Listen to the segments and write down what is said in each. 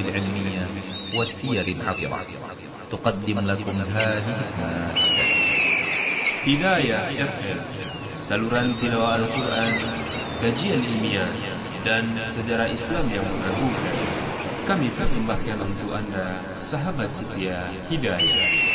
العلمية والسير العطرة تقدم لكم هذه المادة. Hidayah FM, saluran tilawah Al-Quran, kajian ilmiah, dan sejarah Islam yang mengagumkan. Kami persembahkan untuk Anda, sahabat setia Hidayah.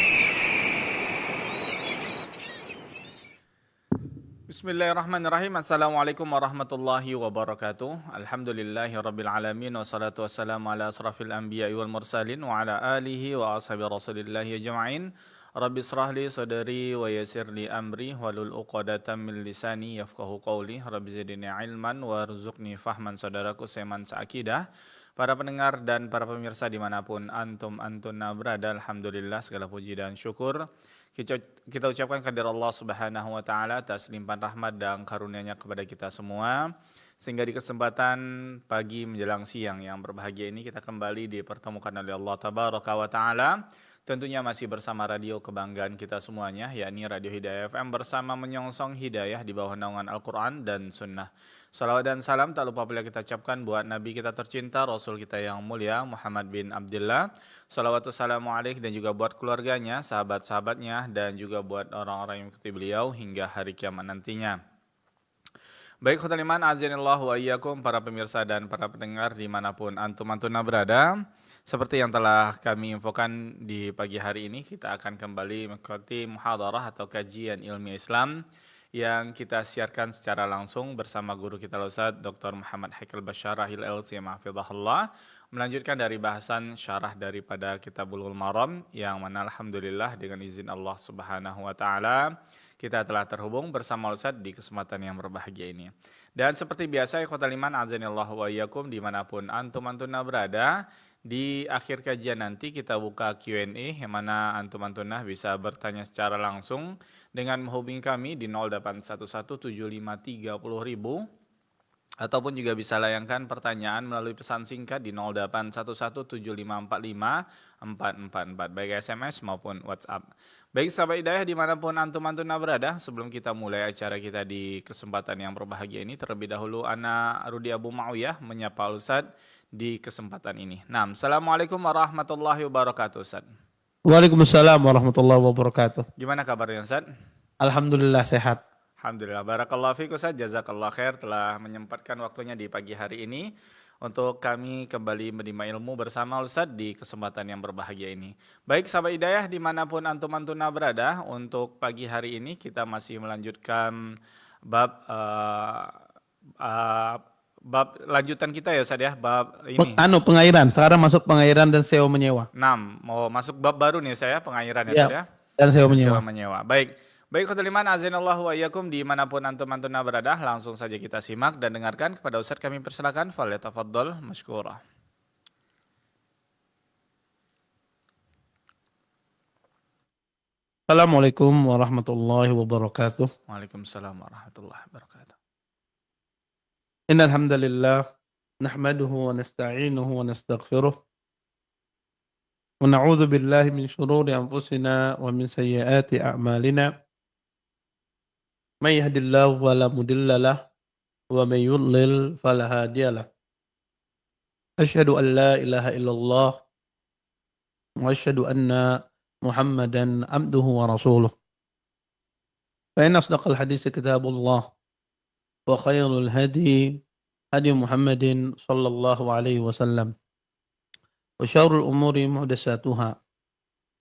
Bismillahirrahmanirrahim. Assalamualaikum warahmatullahi wabarakatuh. Alhamdulillahi rabbil alamin. Wassalatu wassalamu ala asrafil anbiya'i wal mursalin wa ala alihi wa ashabi rasulillahi ajma'in. Rabbi israh li sadri wa yassir li amri wahlul 'uqdatam min lisani yafqahu qawli. Rabbi zidni ilman warzuqni fahman. Saudaraku seiman seakidah, para pendengar dan para pemirsa dimanapun antuna berada, alhamdulillah segala puji dan syukur kita ucapkan kehadirat Allah Subhanahu wa taala atas limpahan rahmat dan karunia-Nya kepada kita semua, sehingga di kesempatan pagi menjelang siang yang berbahagia ini kita kembali dipertemukan oleh Allah Tabaraka wa taala. Tentunya masih bersama radio kebanggaan kita semuanya, yakni Radio Hidayah FM, bersama menyongsong hidayah di bawah naungan Al-Quran dan Sunnah. Salawat dan salam tak lupa pula kita ucapkan buat Nabi kita tercinta, Rasul kita yang mulia, Muhammad bin Abdullah. Salawat wassalamu alaih, dan juga buat keluarganya, sahabat-sahabatnya, dan juga buat orang-orang yang mengikuti beliau hingga hari kiamat nantinya. Baik khotul iman, azanillahu wa iyyakum, para pemirsa dan para pendengar dimanapun antum-antuna berada. Seperti yang telah kami infokan di pagi hari ini, kita akan kembali mengikuti muhadarah atau kajian ilmu Islam yang kita siarkan secara langsung bersama guru kita Ustaz Dr. Muhammad Haikal Basyarahil LC Mahfidhahullah, melanjutkan dari bahasan syarah daripada Kitab Bulughul Maram, yang mana alhamdulillah dengan izin Allah Subhanahu wa taala kita telah terhubung bersama Ustaz di kesempatan yang berbahagia ini. Dan seperti biasa, ikhwatal iman azanillahu wa iyyakum, dimanapun antum-antuna berada, di akhir kajian nanti kita buka Q&A, yang mana antum-antunah bisa bertanya secara langsung dengan menghubungi kami di 08117530.000, ataupun juga bisa layangkan pertanyaan melalui pesan singkat di 081175454444, baik SMS maupun WhatsApp. Baik sahabat hidayah dimanapun antum-antuna berada, sebelum kita mulai acara kita di kesempatan yang berbahagia ini, terlebih dahulu ana Rudi Abu Ma'uyah menyapa Ustaz di kesempatan ini. Nah, Assalamualaikum warahmatullahi wabarakatuh, Ustaz. Waalaikumsalam warahmatullahi wabarakatuh. Gimana kabarnya, Ustaz? Alhamdulillah sehat. Alhamdulillah, barakallahu fiik Ustaz, jazakallah khair telah menyempatkan waktunya di pagi hari ini untuk kami kembali menerima ilmu bersama Ustaz di kesempatan yang berbahagia ini. Baik sahabat hidayah dimanapun antum-antuna berada, untuk pagi hari ini kita masih melanjutkan bab lanjutan kita ya Ustaz ya, bab ini. Pengairan, sekarang masuk pengairan dan sewa menyewa. 6, mau masuk bab baru nih saya, pengairan ya Ustaz ya. Dan sewa menyewa. Baik khotul iman azanallahu wa iyyakum, dimanapun antum-antuna berada, langsung saja kita simak dan dengarkan. Kepada Ustaz kami persilakan, falyatafaddal masykurah. Assalamualaikum warahmatullahi wabarakatuh. Waalaikumsalam warahmatullahi wabarakatuh. Innal hamdalillah nahmaduhu wa nasta'inuhu wa nastaghfiruh wa na'udzu billahi min shururi anfusina wa min sayyiati a'malina. May yahdihillahu fala mudilla lahu wa may yudlil fala hadiya lahu. Asyhadu an la ilaha illallah wa asyhadu anna Muhammadan abduhu wa rasuluh. Fa inna asdaqal hadits kitabullah wa khairul hadi hadi Muhammadin sallallahu alaihi wasallam. Wa syarrul umuri muhdatsatuha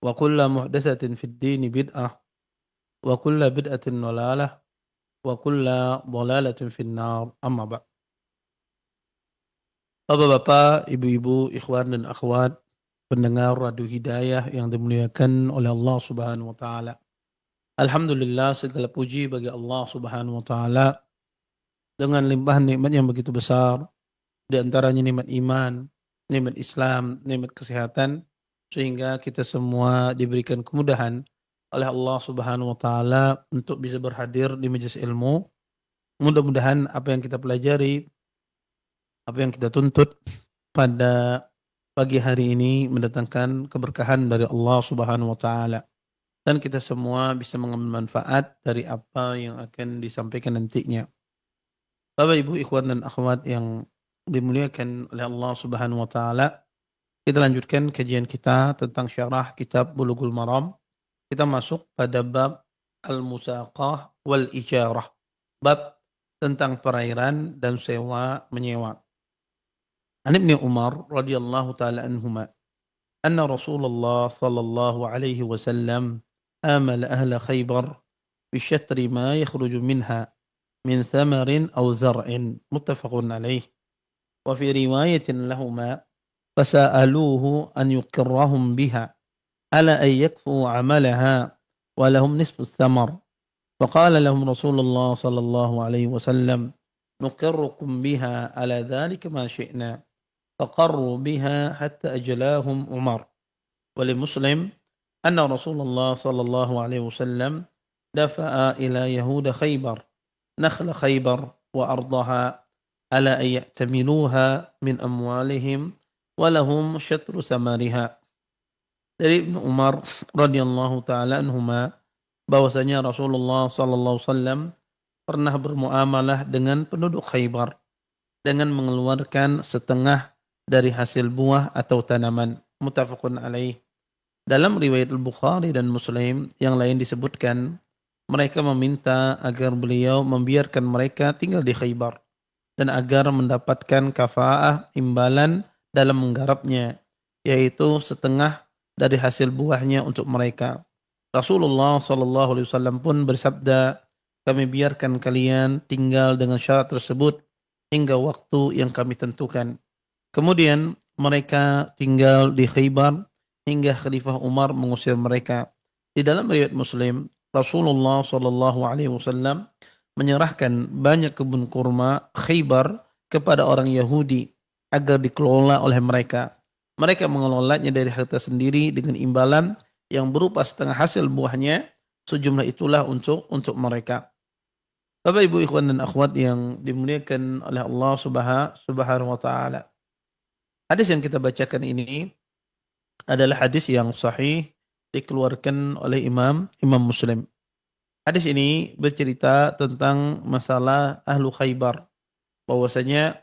wa kullu muhdatsatin fid din bid'ah wa kullu bid'atin dhalalah wa kullu dhalalatin fin nar. Amma ba'd. Bapak-bapak, ibu-ibu, ikhwan dan akhwat pendengar Radio Hidayah yang dimuliakan oleh Allah Subhanahu wa taala. Alhamdulillah, segala puji bagi Allah Subhanahu wa taala dengan limpahan nikmat yang begitu besar, di antaranya nikmat iman, nikmat Islam, nikmat kesehatan, sehingga kita semua diberikan kemudahan oleh Allah Subhanahu wa taala untuk bisa berhadir di majelis ilmu. Mudah-mudahan apa yang kita pelajari, apa yang kita tuntut pada pagi hari ini mendatangkan keberkahan dari Allah Subhanahu wa taala, dan kita semua bisa mengambil manfaat dari apa yang akan disampaikan nantinya. Bapak Ibu ikhwan dan akhwat yang dimuliakan oleh Allah Subhanahu wa taala, Kita lanjutkan kajian kita tentang syarah kitab Bulughul Maram. Kita masuk pada bab al-musaqah wal ijarah. Bab tentang perairan dan sewa menyewa. An Ibnu Umar radhiyallahu taala anhuma anna Rasulullah sallallahu alaihi wasallam amal ahla Khaybar بشطر ما يخرج منها من ثمر أو زرع متفق عليه وفي رواية لهما فسألوه أن يقرهم بها ألا أن يكفوا عملها ولهم نصف الثمر فقال لهم رسول الله صلى الله عليه وسلم نقركم بها على ذلك ما شئنا فقروا بها حتى أجلاهم عمر ولمسلم أن رسول الله صلى الله عليه وسلم دفع إلى يهود خيبر نخل خيبر وأرضها على أن يأتمنوها من أموالهم ولهم شطر ثمرها. Dari Ibnu Umar radhiyallahu taala anhuma bahwasanya Rasulullah sallallahu alaihi wasallam pernah bermuamalah dengan penduduk Khaybar dengan mengeluarkan setengah dari hasil buah atau tanaman. Muttafaqun alaih. Dalam riwayat Al-Bukhari dan Muslim yang lain disebutkan mereka meminta agar beliau membiarkan mereka tinggal di Khaybar dan agar mendapatkan kafaah imbalan dalam menggarapnya, yaitu setengah dari hasil buahnya untuk mereka. Rasulullah SAW pun bersabda, kami biarkan kalian tinggal dengan syarat tersebut hingga waktu yang kami tentukan. Kemudian mereka tinggal di Khaybar hingga Khalifah Umar mengusir mereka. Di dalam riwayat Muslim, Rasulullah SAW menyerahkan banyak kebun kurma Khaybar kepada orang Yahudi agar dikelola oleh mereka. Mereka mengelolanya dari harta sendiri dengan imbalan yang berupa setengah hasil buahnya. Sejumlah itulah untuk mereka. Bapak, Ibu, ikhwan dan akhwat yang dimuliakan oleh Allah Subhanahu wa taala. Hadis yang kita bacakan ini adalah hadis yang sahih dikeluarkan oleh Imam Muslim. Hadis ini bercerita tentang masalah ahlu Khaybar, bahwasanya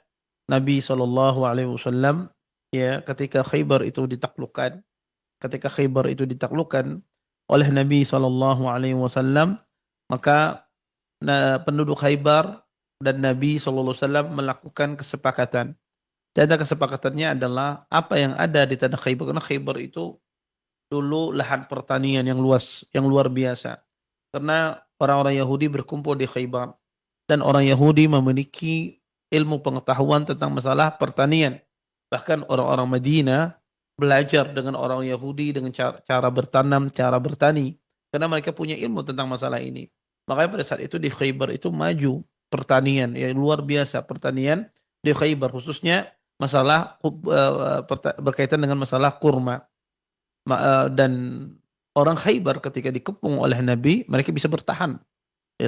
Nabi SAW ketika Khaybar itu ditaklukkan oleh Nabi SAW, maka penduduk Khaybar dan Nabi SAW melakukan kesepakatan. Dan kesepakatannya adalah apa yang ada di tanah Khaybar, karena Khaybar itu dulu lahan pertanian yang luas, yang luar biasa. Karena orang-orang Yahudi berkumpul di Khaybar. Dan orang Yahudi memiliki ilmu pengetahuan tentang masalah pertanian. Bahkan orang-orang Madinah belajar dengan orang Yahudi dengan cara bertanam, cara bertani. Karena mereka punya ilmu tentang masalah ini. Makanya pada saat itu di Khaybar itu maju pertanian. Yang luar biasa pertanian di Khaybar. Khususnya masalah berkaitan dengan masalah kurma. Dan orang Khaybar ketika dikepung oleh Nabi, mereka bisa bertahan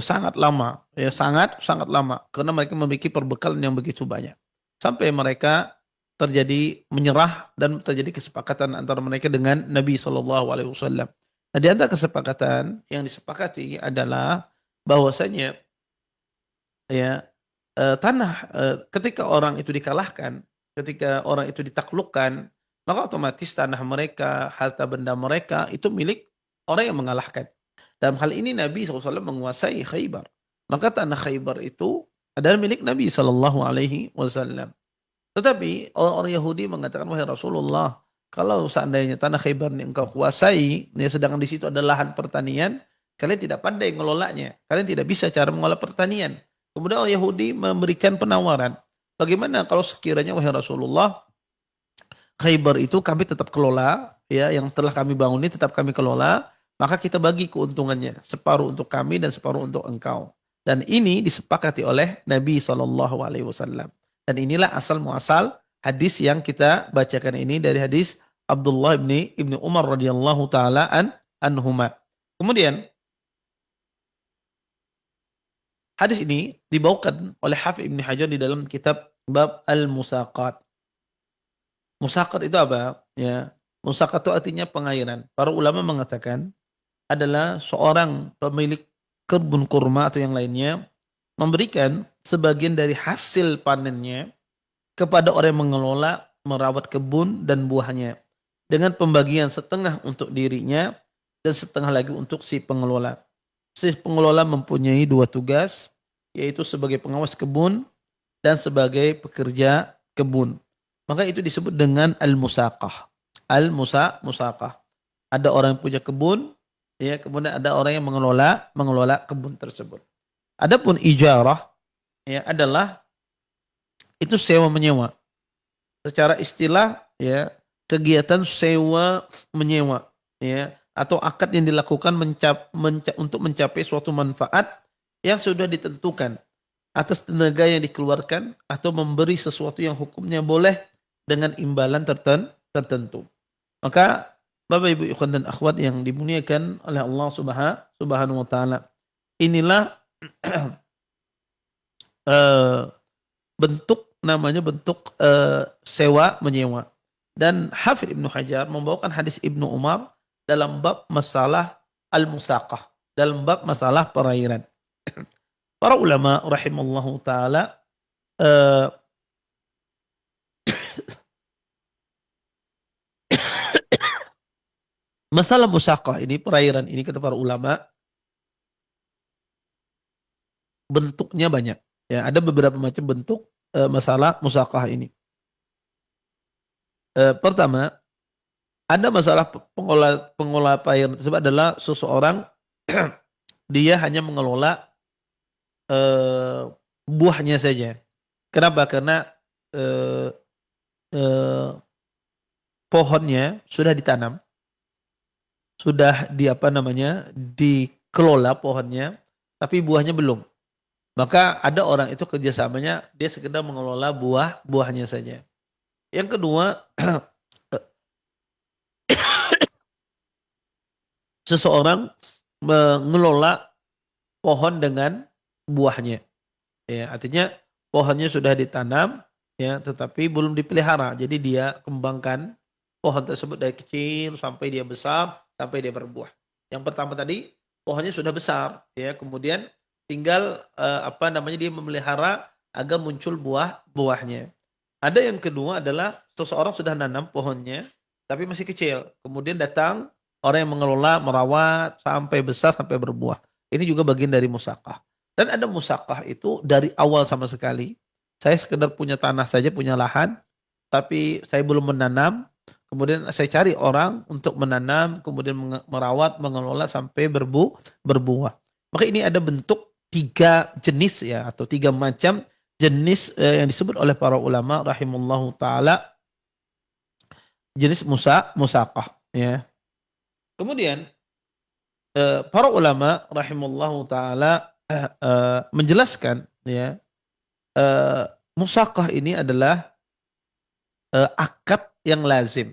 sangat lama, sangat lama, karena mereka memiliki perbekalan yang begitu banyak, sampai mereka terjadi menyerah dan terjadi kesepakatan antara mereka dengan Nabi SAW. Nah, di antara kesepakatan yang disepakati adalah bahwasanya tanah ketika orang itu dikalahkan, ketika orang itu ditaklukkan, maka otomatis tanah mereka, harta benda mereka itu milik orang yang mengalahkan. Dalam hal ini Nabi SAW menguasai Khaybar. Maka tanah Khaybar itu adalah milik Nabi SAW. Tetapi orang-orang Yahudi mengatakan, wahai Rasulullah, kalau seandainya tanah Khaybar ini engkau kuasai, sedangkan di situ ada lahan pertanian, kalian tidak pandai mengelolanya. Kalian tidak bisa cara mengolah pertanian. Kemudian orang Yahudi memberikan penawaran. Bagaimana kalau sekiranya, wahai Rasulullah, Khaybar itu kami tetap kelola, yang telah kami bangun ini tetap kami kelola, maka kita bagi keuntungannya, separuh untuk kami dan separuh untuk engkau. Dan ini disepakati oleh Nabi SAW. Dan inilah asal muasal hadis yang kita bacakan ini dari hadis Abdullah ibni Umar radhiyallahu taala anhuma. Kemudian hadis ini dibawakan oleh Hafidz Ibnu Hajar di dalam kitab Bab Al-Musaqat. Musaqat itu apa? Musaqat itu artinya pengairan. Para ulama mengatakan adalah seorang pemilik kebun kurma atau yang lainnya memberikan sebagian dari hasil panennya kepada orang yang mengelola merawat kebun dan buahnya dengan pembagian setengah untuk dirinya dan setengah lagi untuk si pengelola. Si pengelola mempunyai dua tugas, yaitu sebagai pengawas kebun dan sebagai pekerja kebun. Maka itu disebut dengan al-musaqah. Al-musaqah. Ada orang yang punya kebun, ya, kemudian ada orang yang mengelola kebun tersebut. Adapun ijarah, ya, adalah itu sewa menyewa. Secara istilah, ya, kegiatan sewa menyewa, ya, atau akad yang dilakukan untuk mencapai suatu manfaat yang sudah ditentukan atas tenaga yang dikeluarkan atau memberi sesuatu yang hukumnya boleh dengan imbalan tertentu. Maka Bapak Ibu ikhwan dan akhwat yang dimuliakan oleh Allah Subhanahu wa taala, inilah bentuk sewa menyewa. Dan Hafidz Ibnu Hajar membawakan hadis Ibnu Umar dalam bab masalah al-musaqah, dalam bab masalah perairan. Para ulama rahimallahu taala masalah musaqah ini, perairan ini, kata para ulama, bentuknya banyak. Ya, ada beberapa macam bentuk masalah musaqah ini. Pertama, ada masalah pengelola perairan tersebut adalah seseorang dia hanya mengelola buahnya saja. Kenapa? Karena pohonnya sudah ditanam, sudah dikelola pohonnya, tapi buahnya belum. Maka ada orang itu kerjasamanya dia sekedar mengelola buahnya saja. Yang kedua, seseorang mengelola pohon dengan buahnya. Ya, artinya pohonnya sudah ditanam, ya, tetapi belum dipelihara. Jadi dia kembangkan pohon tersebut dari kecil sampai dia besar, sampai dia berbuah. Yang pertama tadi pohonnya sudah besar, ya, kemudian tinggal dia memelihara agar muncul buahnya. Ada yang kedua adalah seseorang sudah nanam pohonnya tapi masih kecil. Kemudian datang orang yang mengelola, merawat sampai besar, sampai berbuah. Ini juga bagian dari musaqah. Dan ada musaqah itu dari awal sama sekali. Saya sekedar punya tanah saja, punya lahan, tapi saya belum menanam. Kemudian saya cari orang untuk menanam, kemudian merawat, mengelola sampai berbuah. Maka ini ada bentuk 3 jenis, ya, atau 3 macam jenis yang disebut oleh para ulama rahimallahu taala jenis musaqah, ya. Kemudian para ulama rahimallahu taala menjelaskan, ya, musaqah ini adalah akad yang lazim.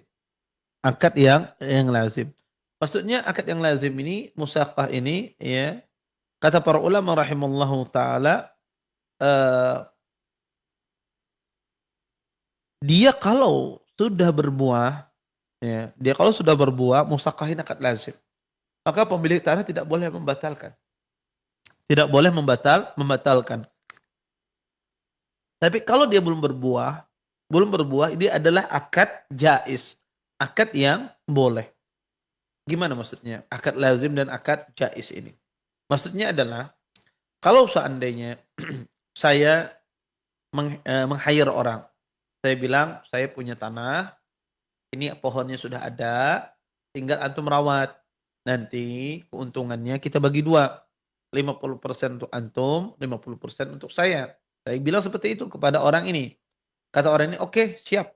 Akad yang lazim. Maksudnya akad yang lazim ini, musaqah ini, ya, kata para ulama rahimallahu taala, dia kalau sudah berbuah, ya, musaqah ini akad lazim. Maka pemilik tanah tidak boleh membatalkan. Tidak boleh membatalkan. Tapi kalau dia belum berbuah, ini adalah akad jaiz. Akad yang boleh. Gimana maksudnya? Akad lazim dan akad jaiz ini. Maksudnya adalah kalau seandainya saya meng-hire orang. Saya bilang, saya punya tanah, ini pohonnya sudah ada, tinggal antum rawat. Nanti keuntungannya kita bagi 2. 50% untuk antum, 50% untuk saya. Saya bilang seperti itu kepada orang ini. Kata orang ini, oke, siap.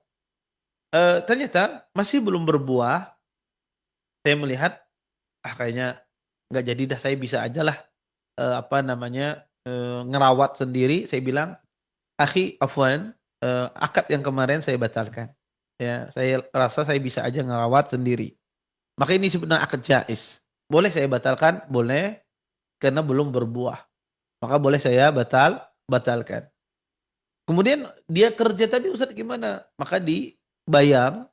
Ternyata masih belum berbuah. Saya melihat, kayaknya nggak jadi dah, saya bisa aja lah ngerawat sendiri. Saya bilang, akhi afwan, akad yang kemarin saya batalkan. Ya, saya rasa saya bisa aja ngerawat sendiri. Maka ini sebenarnya akad jaiz. Boleh saya batalkan? Boleh, karena belum berbuah. Maka boleh saya batalkan. Kemudian dia kerja tadi, Ustaz, gimana? Maka dibayar,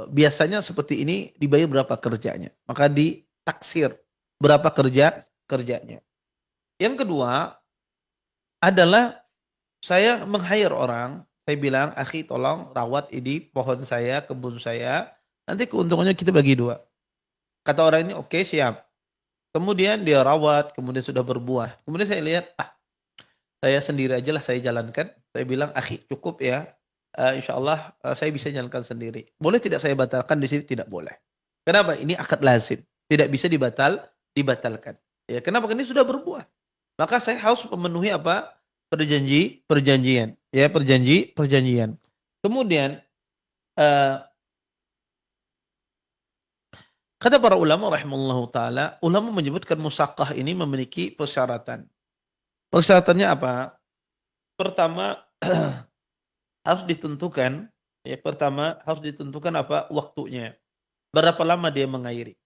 biasanya seperti ini, dibayar berapa kerjanya. Maka ditaksir berapa kerjanya. Yang kedua adalah saya meng-hire orang, saya bilang, akhi tolong rawat ini pohon saya, kebun saya, nanti keuntungannya kita bagi dua. Kata orang ini, oke siap. Kemudian dia rawat, kemudian sudah berbuah. Kemudian saya lihat, saya sendiri aja lah saya jalankan. Saya bilang, akhi cukup ya. Insya Allah saya bisa jalankan sendiri. Boleh tidak saya batalkan di sini? Tidak boleh. Kenapa? Ini akad lazim. Tidak bisa dibatalkan. Ya, kenapa? Ini sudah berbuah. Maka saya harus memenuhi apa? Perjanjian. Ya, perjanjian. Kemudian kata para ulama rahimallahu taala, ulama menyebutkan musaqah ini memiliki persyaratan. Persyaratannya apa? Pertama harus ditentukan apa? Waktunya. Berapa lama dia mengairi?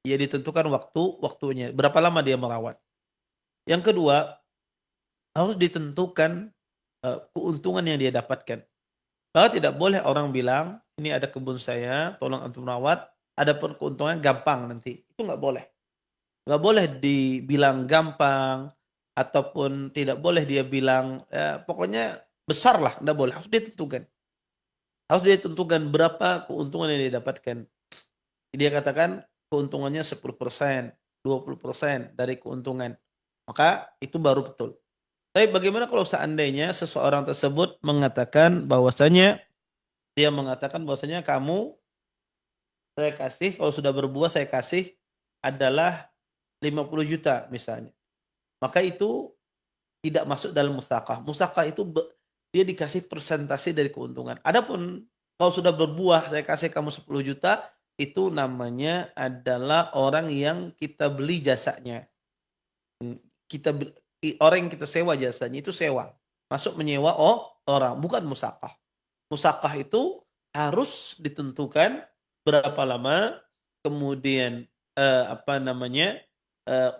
Ya ditentukan waktunya. Berapa lama dia merawat? Yang kedua, harus ditentukan keuntungan yang dia dapatkan. Maka tidak boleh orang bilang, ini ada kebun saya, tolong antum rawat, ada keuntungan gampang nanti. Itu nggak boleh. Nggak boleh dibilang gampang, ataupun tidak boleh dia bilang, pokoknya besar lah, nggak boleh. Harus ditentukan. Harus ditentukan berapa keuntungan yang dia dapatkan. Dia katakan keuntungannya 10%, 20% dari keuntungan. Maka itu baru betul. Tapi bagaimana kalau seandainya seseorang tersebut mengatakan bahwasanya kamu saya kasih, kalau sudah berbuah saya kasih adalah 50 juta misalnya. Maka itu tidak masuk dalam musaqah. Musaqah itu dia dikasih persentase dari keuntungan. Adapun kalau sudah berbuah saya kasih kamu 10 juta, itu namanya adalah orang yang kita beli jasanya. Orang yang kita sewa jasanya itu sewa. Masuk menyewa orang, bukan musaqah. Musaqah itu harus ditentukan berapa lama, kemudian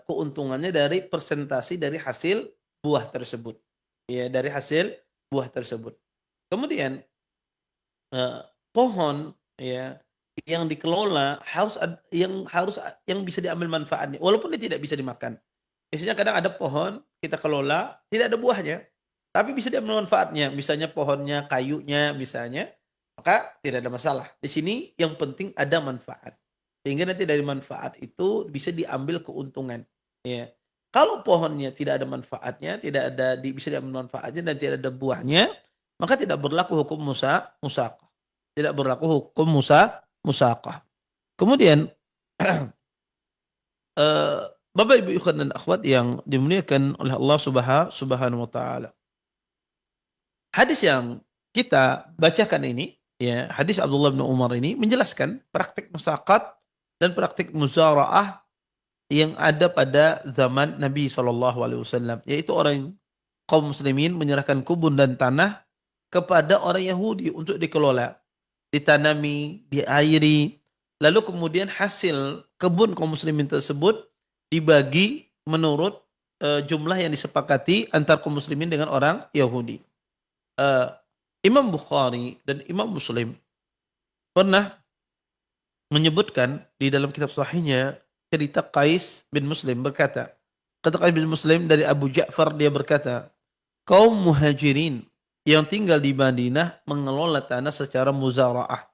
keuntungannya dari persentase dari hasil buah tersebut. Ya, dari hasil buah tersebut. Kemudian pohon ya yang dikelola yang bisa diambil manfaatnya walaupun dia tidak bisa dimakan. Misalnya kadang ada pohon kita kelola tidak ada buahnya, tapi bisa diambil manfaatnya. Misalnya pohonnya, kayunya misalnya, maka tidak ada masalah. Di sini yang penting ada manfaat. Sehingga nanti dari manfaat itu bisa diambil keuntungan. Ya. Kalau pohonnya tidak ada manfaatnya, bisa diambil manfaatnya dan tidak ada buahnya, maka tidak berlaku hukum musaqah. Tidak berlaku hukum musaqah. Kemudian Bapak Ibu ikhwan dan akhwat yang dimuliakan oleh Allah Subhanahu wa taala. Hadis yang kita bacakan ini, ya, hadis Abdullah bin Umar ini menjelaskan praktik musaqat dan praktik muzara'ah yang ada pada zaman Nabi SAW, yaitu orang kaum muslimin menyerahkan kebun dan tanah kepada orang Yahudi untuk dikelola, ditanami, diairi, lalu kemudian hasil kebun kaum muslimin tersebut dibagi menurut jumlah yang disepakati antar kaum muslimin dengan orang Yahudi. Imam Bukhari dan Imam Muslim pernah menyebutkan di dalam kitab sahihnya cerita Qais bin Muslim berkata, kata Qais bin Muslim dari Abu Ja'far, dia berkata, kaum muhajirin yang tinggal di Madinah mengelola tanah secara muzara'ah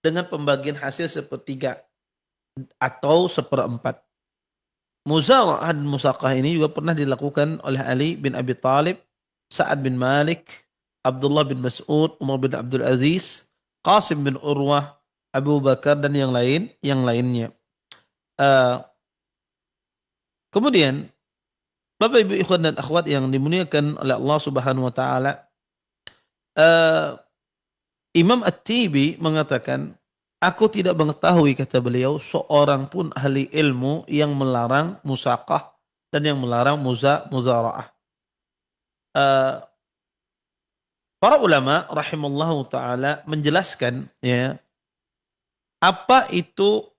dengan pembagian hasil sepertiga atau seperempat. Muzara'ah dan musaqah ini juga pernah dilakukan oleh Ali bin Abi Thalib, Sa'ad bin Malik, Abdullah bin Mas'ud, Umar bin Abdul Aziz, Qasim bin Urwah, Abu Bakar dan yang lainnya. Kemudian Bapak Ibu ikhwan dan akhwat yang dimuliakan oleh Allah Subhanahu wa taala, Imam At-Tibi mengatakan, aku tidak mengetahui, kata beliau, seorang pun ahli ilmu yang melarang musaqah dan yang melarang muzara'ah. Para ulama rahimallahu taala menjelaskan ya apa itu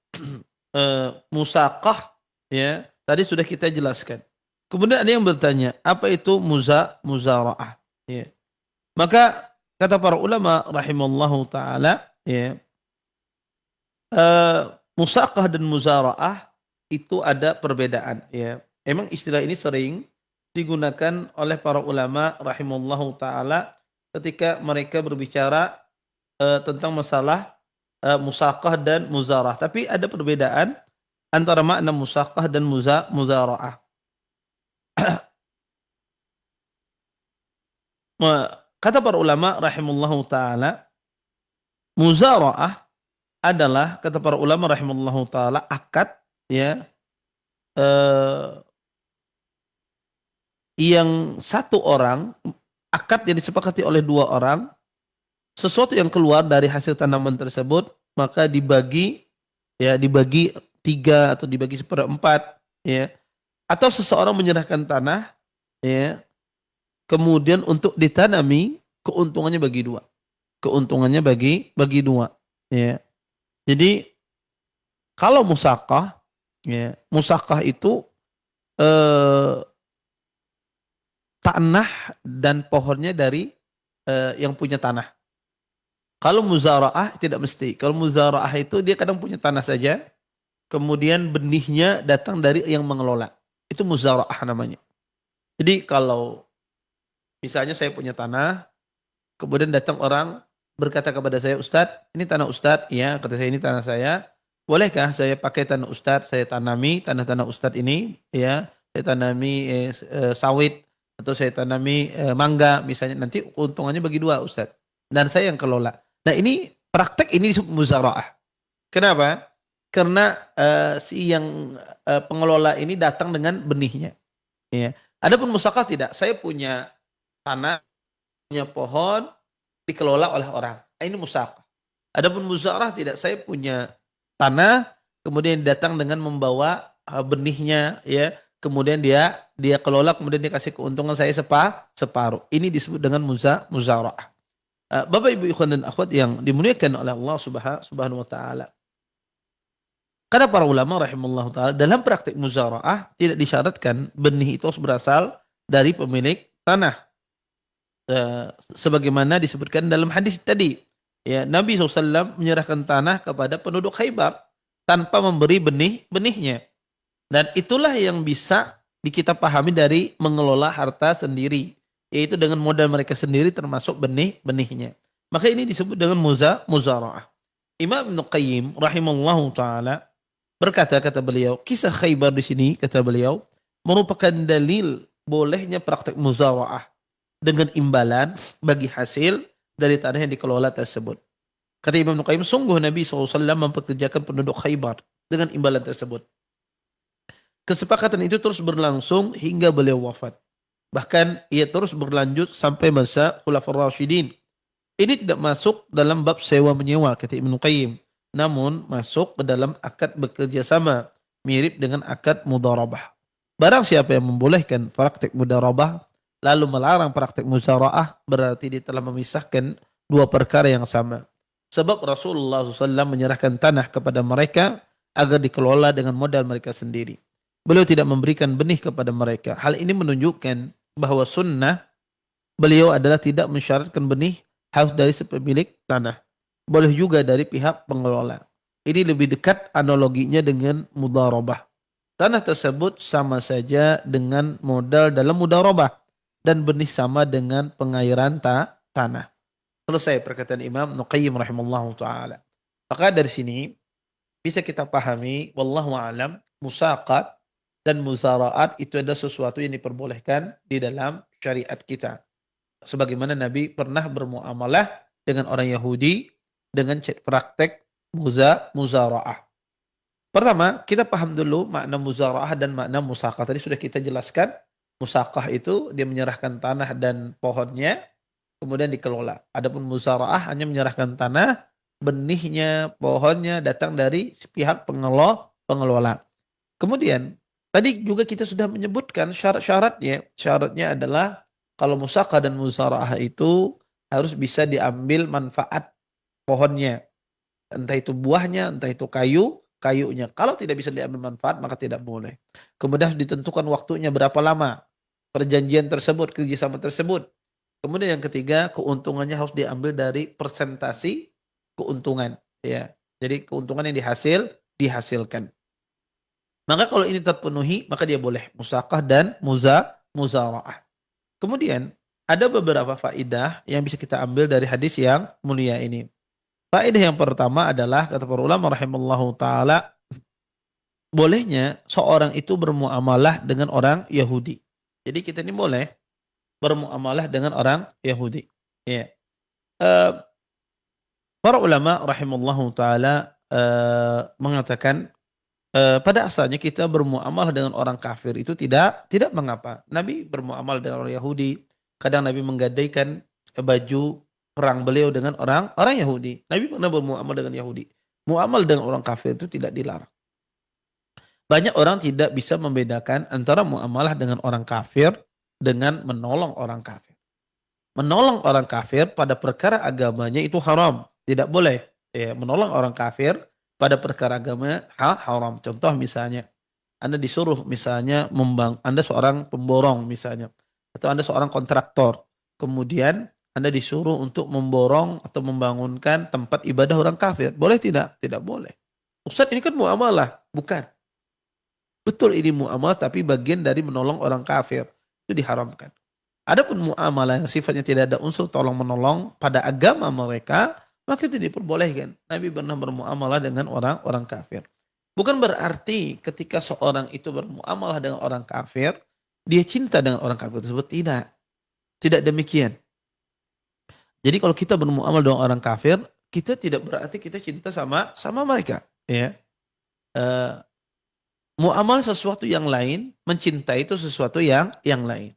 musaqah, ya. Tadi sudah kita jelaskan. Kemudian ada yang bertanya, apa itu muzara'ah? Ya. Maka kata para ulama rahimallahu taala, ya, musaqah dan muzara'ah itu ada perbedaan, ya. Emang istilah ini sering digunakan oleh para ulama rahimallahu taala ketika mereka berbicara tentang masalah musaqah dan muzarah. Tapi ada perbedaan antara makna musaqah dan muzara'ah. Kata para ulama rahimahullahu taala, muzara'ah adalah, kata para ulama rahimahullahu taala, akad ya yang satu orang, akad yang disepakati oleh dua orang, sesuatu yang keluar dari hasil tanaman tersebut maka dibagi tiga atau dibagi seperempat, ya, atau seseorang menyerahkan tanah, ya, kemudian untuk ditanami, keuntungannya bagi dua, ya. Jadi kalau musaqah, ya, musaqah itu tanah dan pohonnya dari yang punya tanah. Kalau muzara'ah tidak mesti. Kalau muzara'ah itu dia kadang punya tanah saja, kemudian benihnya datang dari yang mengelola. Itu muzara'ah namanya. Jadi kalau misalnya saya punya tanah, kemudian datang orang berkata kepada saya, "Ustadz, ini tanah Ustadz." Ya, kata saya, ini tanah saya. Bolehkah saya pakai tanah Ustadz, saya tanami tanah-tanah Ustadz ini, ya, saya tanami sawit atau saya tanami mangga misalnya, nanti keuntungannya bagi dua Ustadz. Dan saya yang kelola. Nah ini praktek ini disebut muzara'ah. Kenapa? Karena si yang pengelola ini datang dengan benihnya. Ya. Adapun musaqah tidak. Saya punya tanah, punya pohon, dikelola oleh orang. Ini musaqah. Adapun muzara'ah tidak. Saya punya tanah, kemudian datang dengan membawa benihnya, ya. Kemudian dia kelola, kemudian dia kasih keuntungan saya separuh. Ini disebut dengan muzara'ah. Bapak Ibu ikhwan dan akhwat yang dimuliakan oleh Allah Subhanahu wa taala. Kata para ulama rahimahullah taala, dalam praktik muzara'ah tidak disyaratkan benih itu harus berasal dari pemilik tanah. Sebagaimana disebutkan dalam hadis tadi, ya, Nabi SAW menyerahkan tanah kepada penduduk Khaybar tanpa memberi benihnya. Dan itulah yang bisa kita pahami dari mengelola harta sendiri, yaitu dengan modal mereka sendiri termasuk benihnya. Maka ini disebut dengan muzara'ah. Imam Ibnu Qayyim rahimahullahu taala berkata, kata beliau, kisah Khaybar di sini, kata beliau, merupakan dalil bolehnya praktek muzara'ah dengan imbalan bagi hasil dari tanah yang dikelola tersebut. Kata Imam Ibnu Qayyim, sungguh Nabi SAW mempekerjakan penduduk Khaybar dengan imbalan tersebut. Kesepakatan itu terus berlangsung hingga beliau wafat. Bahkan ia terus berlanjut sampai masa Khulafaur Rasyidin. Ini tidak masuk dalam bab sewa-menyewa, kata Ibnu Qayyim. Namun masuk ke dalam akad bekerja sama, mirip dengan akad mudharabah. Barang siapa yang membolehkan praktek mudharabah, lalu melarang praktek muzara'ah, berarti dia telah memisahkan dua perkara yang sama. Sebab Rasulullah SAW menyerahkan tanah kepada mereka agar dikelola dengan modal mereka sendiri. Beliau tidak memberikan benih kepada mereka. Hal ini menunjukkan bahwa sunnah beliau adalah tidak mensyaratkan benih harus dari sepemilik tanah. Boleh juga dari pihak pengelola. Ini lebih dekat analoginya dengan mudharabah. Tanah tersebut sama saja dengan modal dalam mudharabah dan benih sama dengan pengairan tanah. Selesai perkataan Imam Ibnu Qayyim rahimahullahu taala. Maka dari sini bisa kita pahami, wallahu a'lam, musaqat dan muzara'at itu adalah sesuatu yang diperbolehkan di dalam syariat kita. Sebagaimana Nabi pernah bermuamalah dengan orang Yahudi dengan praktek muzara'ah. Pertama, kita paham dulu makna muzara'ah dan makna musaqah. Tadi sudah kita jelaskan, musaqah itu dia menyerahkan tanah dan pohonnya, kemudian dikelola. Adapun muzara'ah hanya menyerahkan tanah, benihnya, pohonnya datang dari pihak pengelola. Kemudian, tadi juga kita sudah menyebutkan syarat-syaratnya. Syaratnya adalah kalau musaqah dan muzara'ah itu harus bisa diambil manfaat pohonnya. Entah itu buahnya, entah itu kayunya. Kalau tidak bisa diambil manfaat, maka tidak boleh. Kemudian harus ditentukan waktunya berapa lama perjanjian tersebut, kerjasama tersebut. Kemudian yang ketiga, keuntungannya harus diambil dari persentasi keuntungan. Ya, jadi keuntungan yang dihasilkan. Maka kalau ini terpenuhi, maka dia boleh musaqah dan muzara'ah. Kemudian ada beberapa faedah yang bisa kita ambil dari hadis yang mulia ini. Faedah yang pertama adalah kata para ulama rahimallahu taala, bolehnya seorang itu bermuamalah dengan orang Yahudi. Jadi kita ini boleh bermuamalah dengan orang Yahudi. Ya. Eh, para ulama rahimallahu taala mengatakan pada asalnya kita bermuamalah dengan orang kafir itu tidak mengapa. Nabi bermuamalah dengan orang Yahudi. Kadang Nabi menggadaikan baju perang beliau dengan orang Yahudi. Nabi pernah bermuamalah dengan Yahudi. Muamal dengan orang kafir itu tidak dilarang. Banyak orang tidak bisa membedakan antara muamalah dengan orang kafir dengan menolong orang kafir. Menolong orang kafir pada perkara agamanya itu haram, tidak boleh. Ya, menolong orang kafir pada perkara agama haram. Contoh misalnya, Anda disuruh misalnya Anda seorang pemborong misalnya, atau Anda seorang kontraktor, kemudian Anda disuruh untuk memborong atau membangunkan tempat ibadah orang kafir, boleh tidak? Tidak boleh. Ustaz, ini kan muamalah, bukan. Betul ini muamalah tapi bagian dari menolong orang kafir. Itu diharamkan. Adapun muamalah yang sifatnya tidak ada unsur tolong menolong pada agama mereka, maka itu diperbolehkan. Nabi pernah bermuamalah dengan orang kafir. Bukan berarti ketika seorang itu bermuamalah dengan orang kafir, dia cinta dengan orang kafir tersebut. Tidak. Tidak demikian. Jadi kalau kita bermuamalah dengan orang kafir, kita tidak berarti kita cinta sama mereka. Ya. Muamalah sesuatu yang lain, mencintai itu sesuatu yang lain.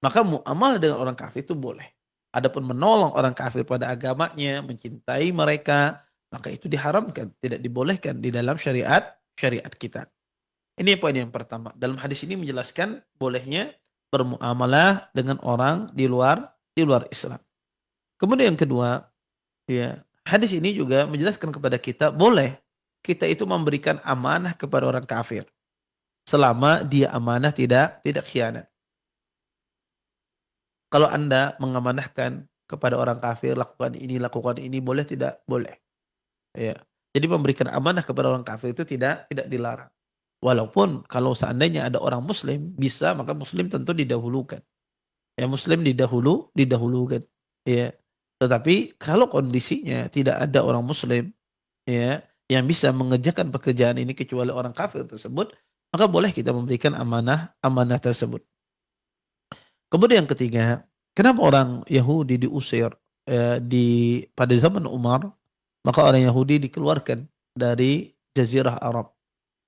Maka muamalah dengan orang kafir itu boleh. Adapun menolong orang kafir pada agamanya, mencintai mereka, maka itu diharamkan, tidak dibolehkan di dalam syariat kita. Ini poin yang pertama. Dalam hadis ini menjelaskan bolehnya bermuamalah dengan orang di luar Islam. Kemudian yang kedua, ya, hadis ini juga menjelaskan kepada kita boleh kita itu memberikan amanah kepada orang kafir selama dia amanah tidak khianat. Kalau Anda mengamanahkan kepada orang kafir lakukan ini boleh tidak? Boleh. Ya. Jadi memberikan amanah kepada orang kafir itu tidak dilarang. Walaupun kalau seandainya ada orang muslim bisa, maka muslim tentu didahulukan. Ya, muslim didahulukan. Ya. Tetapi kalau kondisinya tidak ada orang muslim ya yang bisa mengerjakan pekerjaan ini kecuali orang kafir tersebut, maka boleh kita memberikan amanah tersebut. Kemudian yang ketiga, kenapa orang Yahudi diusir pada zaman Umar, maka orang Yahudi dikeluarkan dari Jazirah Arab.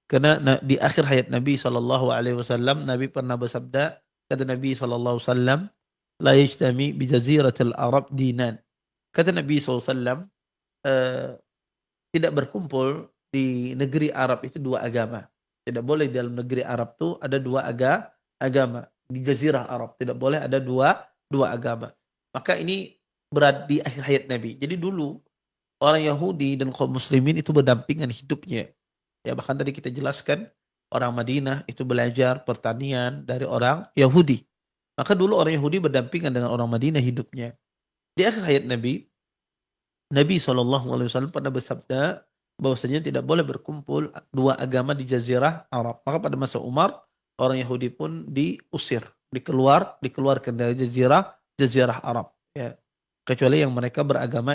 Karena di akhir hayat Nabi SAW, Nabi pernah bersabda, kata Nabi SAW, la yajtami bi jaziratil Arab dinan. Kata Nabi SAW, tidak berkumpul di negeri Arab itu dua agama. Tidak boleh dalam negeri Arab itu ada dua agama. Di Jazirah Arab tidak boleh ada dua agama. Maka ini berada di akhir hayat Nabi. Jadi dulu orang Yahudi dan kaum muslimin itu berdampingan hidupnya. Ya, bahkan tadi kita jelaskan orang Madinah itu belajar pertanian dari orang Yahudi. Maka dulu orang Yahudi berdampingan dengan orang Madinah hidupnya. Di akhir hayat Nabi SAW pernah bersabda bahwasanya tidak boleh berkumpul dua agama di Jazirah Arab. Maka pada masa Umar, orang Yahudi pun diusir, dikeluarkan dari Jazirah Arab. Ya. Kecuali yang mereka beragama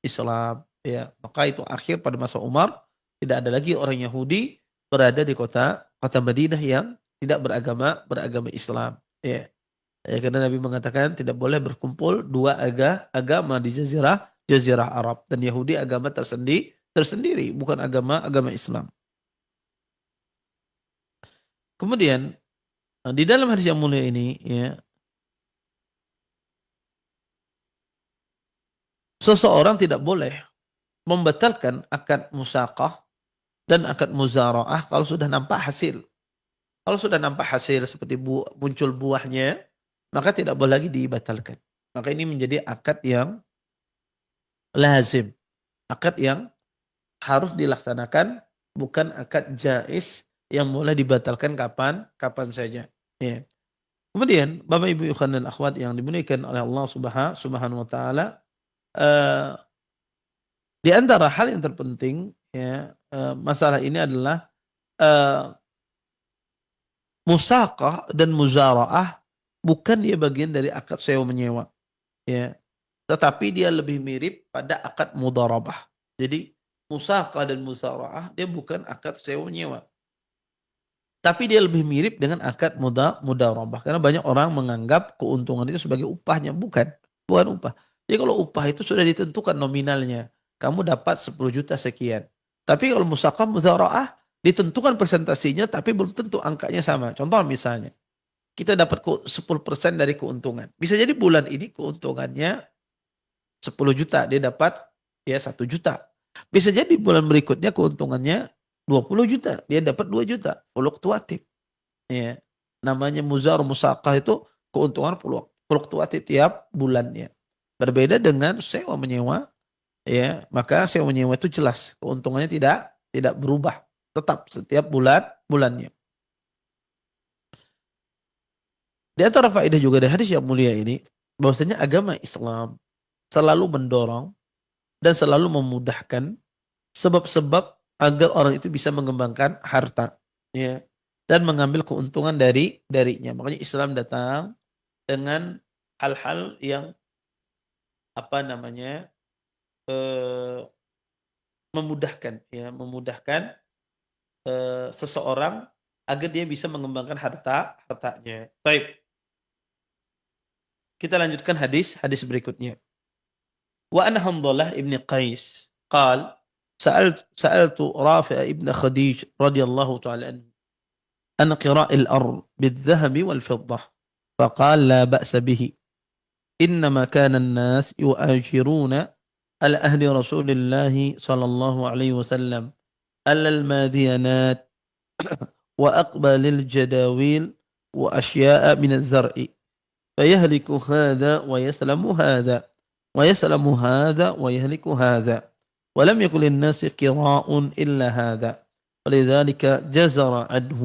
Islam. Ya. Maka itu akhir pada masa Umar, tidak ada lagi orang Yahudi berada di kota Madinah yang tidak beragama Islam. Ya. Karena Nabi mengatakan tidak boleh berkumpul dua agama di Jazirah Arab, dan Yahudi agama tersendiri, bukan agama Islam. Kemudian di dalam hadis yang mulia ini, ya, seseorang tidak boleh membatalkan akad musaqah dan akad muzara'ah kalau sudah nampak hasil. Kalau sudah nampak hasil seperti muncul buahnya, maka tidak boleh lagi dibatalkan. Maka ini menjadi akad yang lazim, akad yang harus dilaksanakan, bukan akad jaiz yang boleh dibatalkan kapan saja. Ya. Kemudian Bapak Ibu ikhwan dan akhwat yang dimuliakan oleh Allah Subhanahu wa taala, di antara hal yang terpenting ya, masalah ini adalah musaqah dan muzara'ah bukan dia bagian dari akad sewa menyewa, ya. Tetapi dia lebih mirip pada akad mudharabah. Jadi musaqah dan musara'ah dia bukan akad sewa menyewa. Tapi dia lebih mirip dengan akad mudharabah karena banyak orang menganggap keuntungan itu sebagai upahnya, bukan upah. Jadi kalau upah itu sudah ditentukan nominalnya. Kamu dapat 10 juta sekian. Tapi kalau musaqah musara'ah ditentukan presentasinya tapi belum tentu angkanya sama. Contoh misalnya kita dapat 10% dari keuntungan. Bisa jadi bulan ini keuntungannya 10 juta, dia dapat ya 1 juta. Bisa jadi bulan berikutnya keuntungannya 20 juta, dia dapat 2 juta. Fluktuatif. Ya. Namanya musaqah itu keuntungan fluktuatif tiap bulannya. Berbeda dengan sewa menyewa, ya, maka sewa menyewa itu jelas keuntungannya tidak berubah, tetap setiap bulannya. Di antara faedah juga dari hadis yang mulia ini, bahwasanya agama Islam selalu mendorong dan selalu memudahkan sebab-sebab agar orang itu bisa mengembangkan harta, ya, dan mengambil keuntungan darinya. Makanya Islam datang dengan hal-hal yang apa namanya eh, memudahkan, ya, memudahkan seseorang agar dia bisa mengembangkan hartanya. Baik, kita lanjutkan hadis berikutnya. Wa an Hamdalah ibn Qais qal sa'altu Rafi' ibn Khadij radhiyallahu ta'ala anhu an qira'il ard bil-dhahab wal-fiddah faqala la ba'sa bihi innama kana an-nas yu'ajiruna ala ahli Rasulillah sallallahu alaihi wasallam ala al-madiyanat wa aqbalil jadawil wa asya'a min az-zar'i فيهلك هذا ويسلم هذا ويسلم هذا ويهلك هذا ولم يكن للناس قراء إلا هذا ولذلك جزر عنه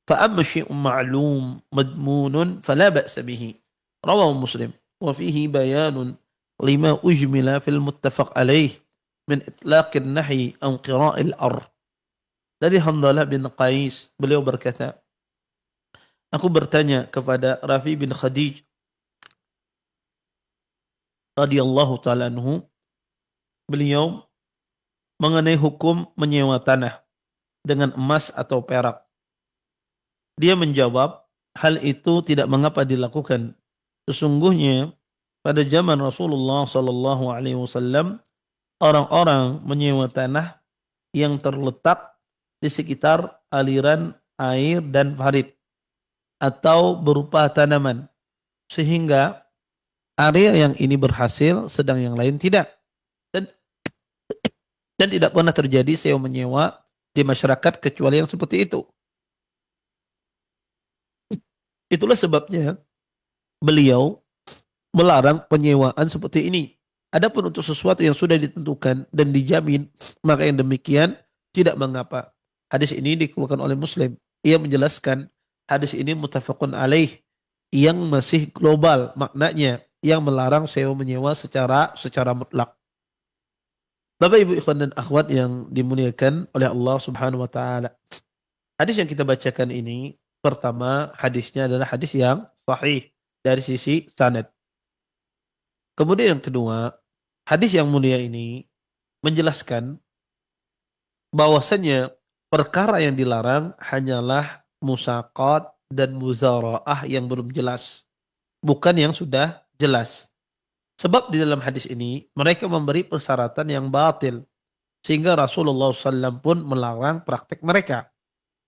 فأما الشيء معلوم مضمون فلا بأس به رواه مسلم وفيه بيان لما أجمل في المتفق عليه من إطلاق النحي عن قراء الأرض. Dari Hamdalah bin Qais, beliau berkata, aku bertanya kepada Rafi bin Khadij radhiyallahu taala anhu, beliau mengenai hukum menyewa tanah dengan emas atau perak. Dia menjawab, hal itu tidak mengapa dilakukan. Sesungguhnya pada zaman Rasulullah sallallahu alaihi wasallam orang-orang menyewa tanah yang terletak di sekitar aliran air dan parit atau berupa tanaman, sehingga area yang ini berhasil sedang yang lain tidak, dan dan tidak pernah terjadi sewa menyewa di masyarakat kecuali yang seperti itu. Itulah sebabnya beliau melarang penyewaan seperti ini. Adapun untuk sesuatu yang sudah ditentukan dan dijamin, maka yang demikian tidak mengapa. Hadis ini dikeluarkan oleh Muslim. Ia menjelaskan hadis ini muttafaqun alaih, yang masih global maknanya, yang melarang sewa menyewa secara mutlak. Bapak Ibu ikhwan dan akhwat yang dimuliakan oleh Allah Subhanahu wa taala. Hadis yang kita bacakan ini, pertama hadisnya adalah hadis yang sahih dari sisi sanad. Kemudian yang kedua, hadis yang mulia ini menjelaskan bahwasannya perkara yang dilarang hanyalah musaqat dan muzara'ah yang belum jelas, bukan yang sudah jelas. Sebab di dalam hadis ini mereka memberi persyaratan yang batil, sehingga Rasulullah SAW pun melarang praktek mereka.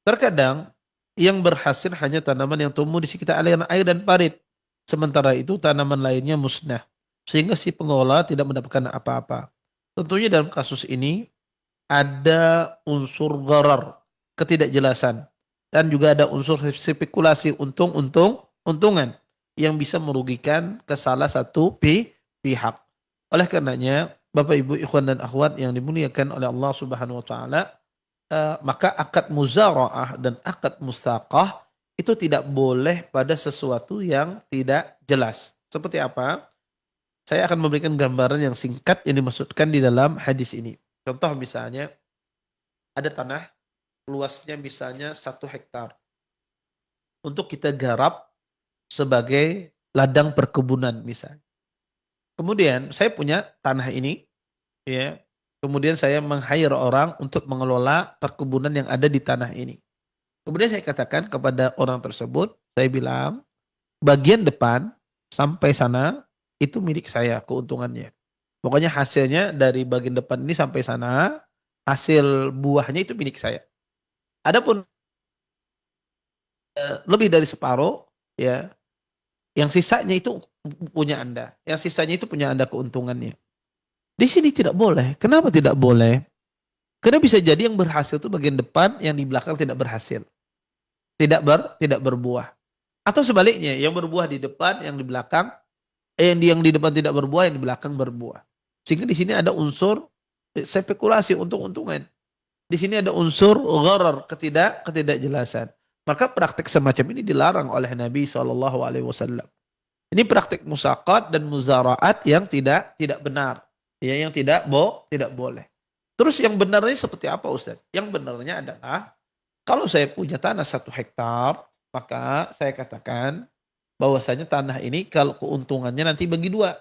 Terkadang yang berhasil hanya tanaman yang tumbuh di sekitar aliran air dan parit, sementara itu tanaman lainnya musnah, sehingga si pengelola tidak mendapatkan apa-apa. Tentunya dalam kasus ini ada unsur gharar, ketidakjelasan, dan juga ada unsur spekulasi untung-untungan yang bisa merugikan ke salah satu pihak. Oleh karenanya, Bapak Ibu ikhwan dan akhwat yang dimuliakan oleh Allah Subhanahu wa taala, maka akad muzara'ah dan akad mustaqah itu tidak boleh pada sesuatu yang tidak jelas. Seperti apa? Saya akan memberikan gambaran yang singkat yang dimaksudkan di dalam hadis ini. Contoh misalnya, ada tanah luasnya misalnya 1 hektar. Untuk kita garap sebagai ladang perkebunan misalnya. Kemudian saya punya tanah ini, ya. Kemudian saya meng-hire orang untuk mengelola perkebunan yang ada di tanah ini. Kemudian saya katakan kepada orang tersebut, saya bilang, bagian depan sampai sana itu milik saya keuntungannya. Pokoknya hasilnya dari bagian depan ini sampai sana, hasil buahnya itu milik saya. Adapun lebih dari separuh, ya, yang sisanya itu punya Anda. Yang sisanya itu punya Anda keuntungannya. Di sini tidak boleh. Kenapa tidak boleh? Karena bisa jadi yang berhasil itu bagian depan, yang di belakang tidak berhasil. Tidak berbuah. Atau sebaliknya, yang berbuah di depan, yang di belakang, yang di depan tidak berbuah, yang di belakang berbuah. Sehingga di sini ada unsur spekulasi, untung-untungan. Di sini ada unsur gharar, ketidakjelasan. Maka praktek semacam ini dilarang oleh Nabi SAW. Ini praktek musaqat dan muzaraat yang tidak benar, ya, yang tidak boleh. Terus yang benarnya seperti apa, Ustaz? Yang benarnya adalah kalau saya punya tanah 1 hektar, maka saya katakan bahwasanya tanah ini kalau keuntungannya nanti bagi dua.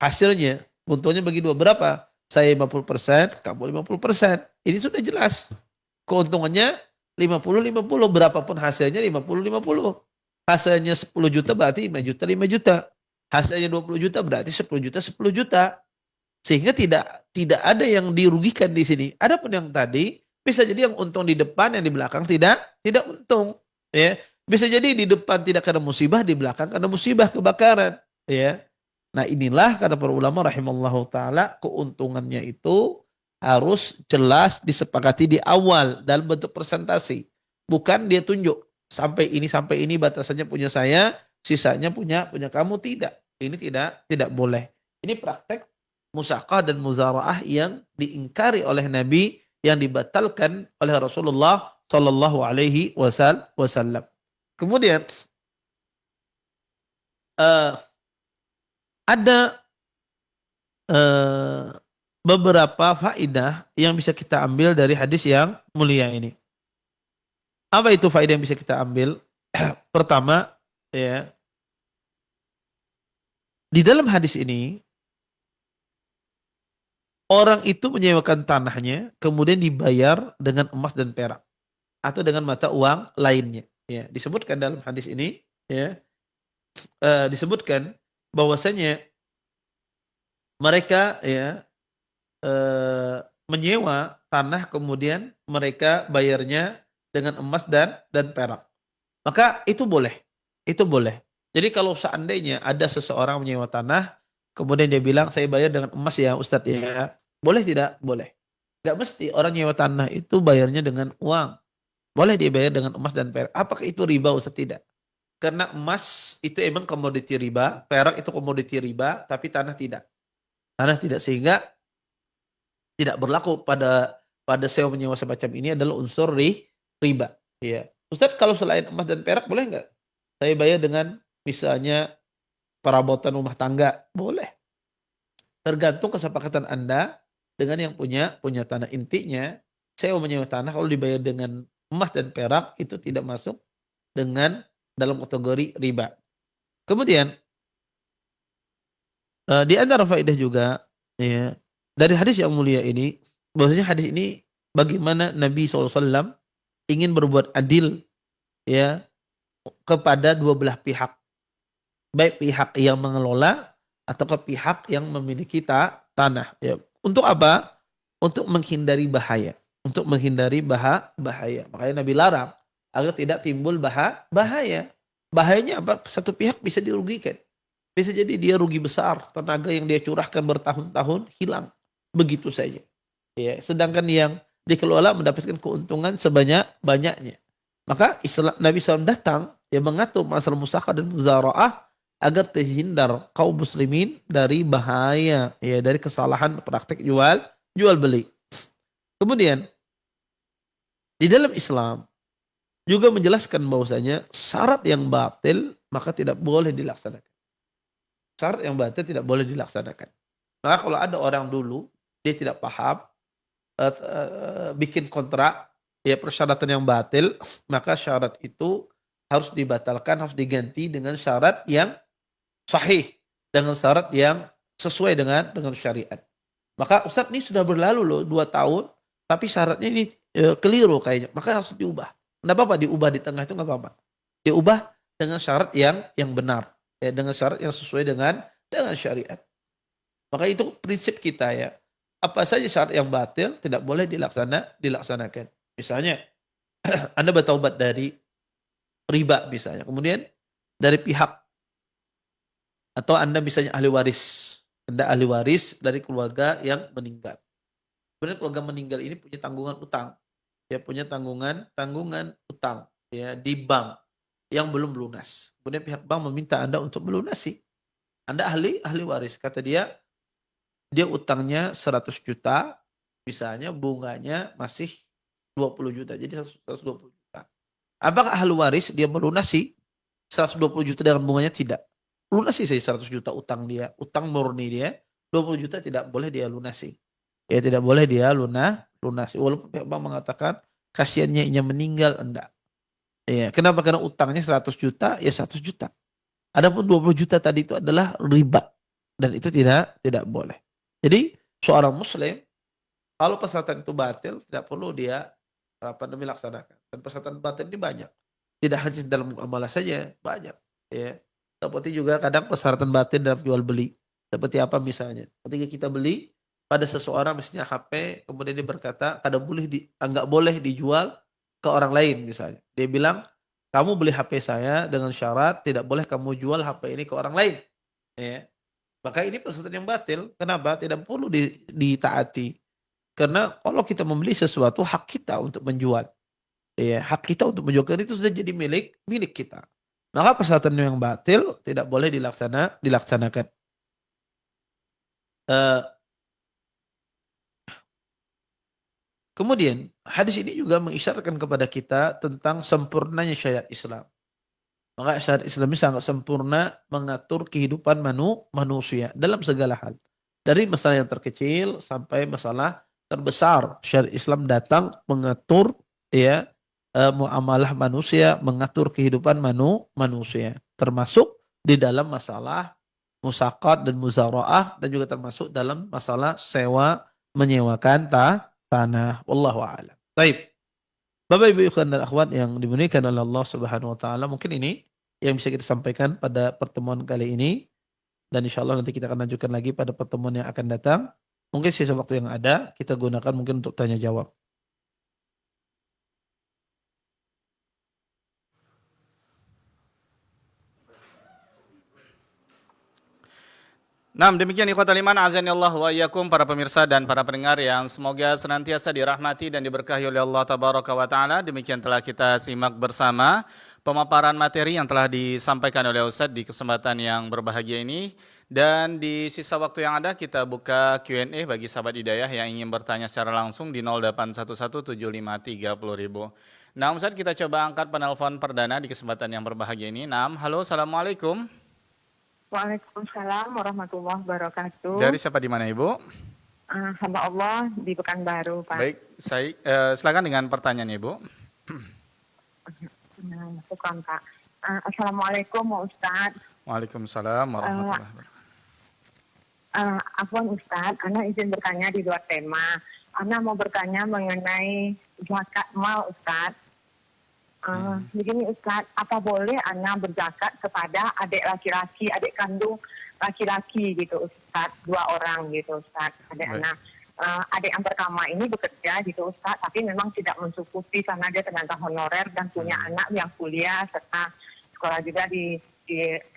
Hasilnya, untungnya bagi dua. Berapa? Saya 50%, kamu 50%. Ini sudah jelas. Keuntungannya 50-50. Berapapun hasilnya 50-50. Hasilnya 10 juta berarti 5 juta, 5 juta. Hasilnya 20 juta berarti 10 juta, 10 juta. Sehingga tidak ada yang dirugikan di sini. Adapun yang tadi, bisa jadi yang untung di depan, yang di belakang tidak untung. Ya. Bisa jadi di depan tidak kena musibah, di belakang kena musibah kebakaran. Ya. Nah inilah kata para ulama rahimallahu ta'ala, keuntungannya itu harus jelas disepakati di awal dalam bentuk presentasi. Bukan dia tunjuk sampai ini batasannya punya saya, sisanya punya kamu. Tidak. Ini tidak boleh. Ini praktek musaqah dan muzaraah yang diingkari oleh Nabi, yang dibatalkan oleh Rasulullah Shallallahu Alaihi Wasallam. Kemudian ada beberapa faedah yang bisa kita ambil dari hadis yang mulia ini. Apa itu faedah yang bisa kita ambil? Pertama, ya, di dalam hadis ini orang itu menyewakan tanahnya kemudian dibayar dengan emas dan perak atau dengan mata uang lainnya. Ya, disebutkan dalam hadis ini, ya, disebutkan bahwasanya mereka, ya, menyewa tanah kemudian mereka bayarnya dengan emas dan perak. Maka itu boleh. Jadi kalau seandainya ada seseorang menyewa tanah kemudian dia bilang saya bayar dengan emas ya Ustadz ya, boleh tidak? Boleh. Gak mesti orang nyewa tanah itu bayarnya dengan uang. Boleh dia bayar dengan emas dan perak. Apakah itu riba Ustadz? Tidak. Karena emas itu emang komoditi riba, perak itu komoditi riba, tapi tanah tidak. Sehingga tidak berlaku pada sewa menyewa semacam ini adalah unsur riba. Ya. Ustadz kalau selain emas dan perak boleh nggak? Saya bayar dengan misalnya perabotan rumah tangga, boleh. Tergantung kesepakatan Anda dengan yang punya tanah. Intinya sewa menyewa tanah kalau dibayar dengan emas dan perak itu tidak masuk dengan dalam kategori riba. Kemudian di antara faedah juga, ya, dari hadis yang mulia ini, bahwasanya hadis ini bagaimana Nabi SAW ingin berbuat adil, ya, kepada dua belah pihak, baik pihak yang mengelola atau ke pihak yang memiliki tanah. Ya. Untuk apa? Untuk menghindari bahaya. Makanya Nabi larang agar tidak timbul bahaya. Bahayanya apa? Satu pihak bisa dirugikan. Bisa jadi dia rugi besar, tenaga yang dia curahkan bertahun-tahun hilang begitu saja. Ya, sedangkan yang dikelola mendapatkan keuntungan sebanyak-banyaknya. Maka Nabi SAW datang yang mengatur masalah musaqah dan muzaraah agar terhindar kaum muslimin dari bahaya, ya, dari kesalahan praktek jual beli. Kemudian di dalam Islam juga menjelaskan bahwasanya syarat yang batil maka tidak boleh dilaksanakan. Syarat yang batil tidak boleh dilaksanakan. Maka kalau ada orang dulu dia tidak paham, bikin kontrak, ya, persyaratan yang batil, maka syarat itu harus dibatalkan, harus diganti dengan syarat yang sahih, dengan syarat yang sesuai dengan syariat. Maka Ustadz ini sudah berlalu loh 2 tahun, tapi syaratnya ini keliru kayaknya, maka harus diubah. Nggak apa-apa diubah di tengah itu nggak apa-apa. Diubah dengan syarat yang benar, ya, dengan syarat yang sesuai dengan syariat. Maka itu prinsip kita ya. Apa saja syarat yang batil tidak boleh dilaksanakan. Misalnya Anda bertaubat dari riba misalnya, kemudian dari pihak atau Anda misalnya ahli waris. Anda ahli waris dari keluarga yang meninggal. Kemudian keluarga meninggal ini punya tanggungan utang. Ya, punya tanggungan utang ya di bank yang belum lunas. Kemudian pihak bank meminta Anda untuk melunasi. Anda ahli waris, kata dia utangnya 100 juta, misalnya bunganya masih 20 juta, jadi 120 juta. Apakah ahli waris dia melunasi 120 juta dengan bunganya? Tidak. Lunasi saya 100 juta utang dia, utang murni dia, 20 juta tidak boleh dia lunasi. Ya tidak boleh dia lunasi. Walaupun pihak bank mengatakan kasihannya ia meninggal, enggak. Ya, kenapa? Karena utangnya 100 juta, ya 100 juta. Adapun 20 juta tadi itu adalah riba dan itu tidak boleh. Jadi seorang muslim kalau persyaratan itu batil tidak perlu dia laksanakan. Dan persyaratan batil ini banyak. Tidak hanya dalam muamalah saja, banyak. Ya. Seperti juga kadang persyaratan batil dalam jual beli. Seperti apa misalnya? Ketika kita beli pada seseorang misalnya HP, kemudian dia berkata enggak boleh dijual ke orang lain misalnya. Dia bilang, kamu beli HP saya dengan syarat tidak boleh kamu jual HP ini ke orang lain. Ya. Maka ini persyaratan yang batil. Kenapa? Tidak perlu ditaati. Karena kalau kita membeli sesuatu, hak kita untuk menjual. Ya, hak kita untuk menjual itu sudah jadi milik kita. Maka persyaratan yang batil tidak boleh dilaksanakan. Kemudian hadis ini juga mengisyaratkan kepada kita tentang sempurnanya syariat Islam. Maka syariat Islam ini sangat sempurna mengatur kehidupan manusia dalam segala hal. Dari masalah yang terkecil sampai masalah terbesar, syariat Islam datang mengatur ya muamalah manusia, mengatur kehidupan manusia, termasuk di dalam masalah musaqat dan muzaraah, dan juga termasuk dalam masalah sewa menyewakan tanah. Wallahu a'lam. Baik. Bapak Ibu ikhwan dan akhwat yang dimuliakan oleh Allah Subhanahu wa taala, mungkin ini yang bisa kita sampaikan pada pertemuan kali ini, dan insyaallah nanti kita akan lanjutkan lagi pada pertemuan yang akan datang. Mungkin sisa waktu yang ada kita gunakan mungkin untuk tanya jawab. Nah, demikian ikhwatal iman azanillah wa iyyakum, para pemirsa dan para pendengar yang semoga senantiasa dirahmati dan diberkahi oleh Allah tabaraka wa taala. Demikian telah kita simak bersama pemaparan materi yang telah disampaikan oleh Ustadz di kesempatan yang berbahagia ini. Dan di sisa waktu yang ada kita buka Q&A bagi sahabat hidayah yang ingin bertanya secara langsung di 08117530.000. Nah, Ustadz, kita coba angkat penelpon perdana di kesempatan yang berbahagia ini. Nah, halo, assalamualaikum. Waalaikumsalam warahmatullahi wabarakatuh. Dari siapa, di mana Ibu? Hamba Allah di Pekanbaru, Pak. Baik, saya silakan dengan pertanyaan Ibu. Bukan, Pak. Assalamualaikum Ustaz. Waalaikumsalam warahmatullahi wabarakatuh. Afwan Ustaz, Ana izin bertanya di luar tema. Ana mau bertanya mengenai zakat mal Ustaz. Begini Ustaz, apa boleh Ana berzakat kepada adik laki-laki, adik kandung laki-laki gitu Ustaz, 2 orang gitu Ustaz, adik Ana. Adik yang pertama ini bekerja gitu Ustaz, tapi memang tidak mencukupi karena dia tenaga honorer dan punya anak yang kuliah serta sekolah juga di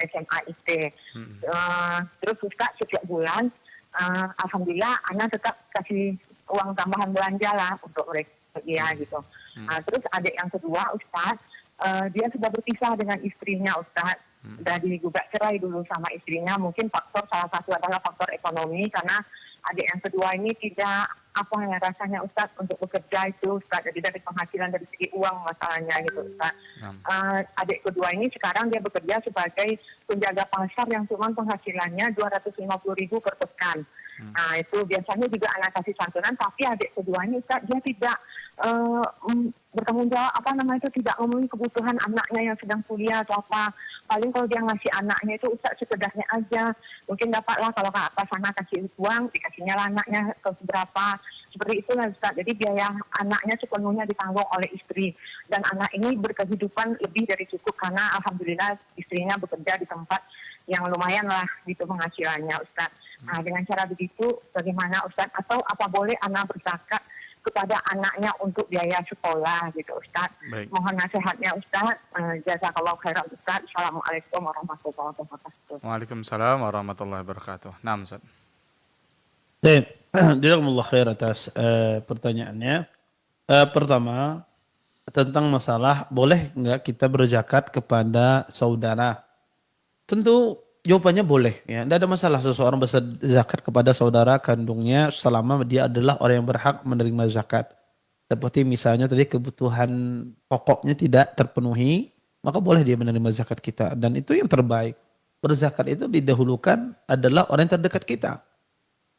SMA IT. Terus Ustaz setiap bulan, alhamdulillah Ana tetap kasih uang tambahan belanja lah untuk mereka dia gitu. Terus adik yang kedua Ustaz, dia sudah berpisah dengan istrinya Ustaz, sudah digugat cerai dulu sama istrinya. Mungkin salah satu adalah faktor ekonomi, karena adik yang kedua ini tidak rasanya Ustaz untuk bekerja itu Ustaz, jadi dari penghasilan dari segi uang masalahnya gitu Ustaz. Adik kedua ini sekarang dia bekerja sebagai penjaga pasar yang cuma penghasilannya 250.000 per pekan. Itu biasanya juga anak kasih santunan, tapi adik kedua ini Ustaz dia tidak bertanggung jawab tidak memenuhi kebutuhan anaknya yang sedang kuliah atau apa. Paling kalau dia ngasih anaknya itu Ustaz sekedarnya aja. Mungkin dapatlah kalau ke atas sana kasih uang, dikasihnya lah anaknya ke seberapa. Seperti itulah Ustaz. Jadi biaya anaknya sepenuhnya ditanggung oleh istri. Dan anak ini berkehidupan lebih dari cukup karena alhamdulillah istrinya bekerja di tempat yang lumayan lah gitu penghasilannya Ustaz. Nah, dengan cara begitu bagaimana Ustaz? Atau apa boleh anak berzakat kepada anaknya untuk biaya sekolah gitu Ustaz? Baik. Mohon nasihatnya Ustaz. Jazakallahu khairan Ustaz. Assalamualaikum warahmatullahi wabarakatuh. Waalaikumsalam warahmatullahi wabarakatuh. Nah, Ustaz. Baik, jazakumullah khair atas pertanyaannya. Pertama, tentang masalah boleh nggak kita berzakat kepada saudara? Tentu jawabannya boleh, ya. Tidak ada masalah seseorang berzakat kepada saudara kandungnya selama dia adalah orang yang berhak menerima zakat. Seperti misalnya tadi kebutuhan pokoknya tidak terpenuhi, maka boleh dia menerima zakat kita. Dan itu yang terbaik. Berzakat itu didahulukan adalah orang yang terdekat kita.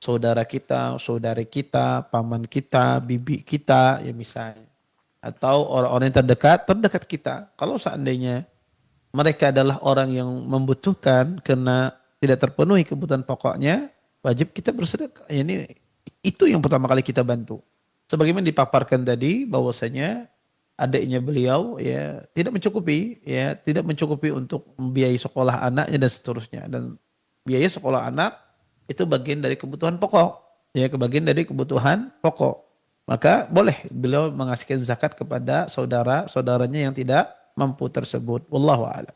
Saudara kita, saudari kita, paman kita, bibi kita, ya misalnya. Atau orang-orang yang terdekat kita. Kalau seandainya mereka adalah orang yang membutuhkan karena tidak terpenuhi kebutuhan pokoknya, wajib kita bersedekah. Ini itu yang pertama kali kita bantu. Sebagaimana dipaparkan tadi bahwasanya adiknya beliau ya tidak mencukupi untuk membiayai sekolah anaknya dan seterusnya. Dan biaya sekolah anak itu bagian dari kebutuhan pokok, ya bagian dari kebutuhan pokok. Maka boleh beliau mengasihkan zakat kepada saudaranya yang tidak mampu tersebut. Wallahu a'lam.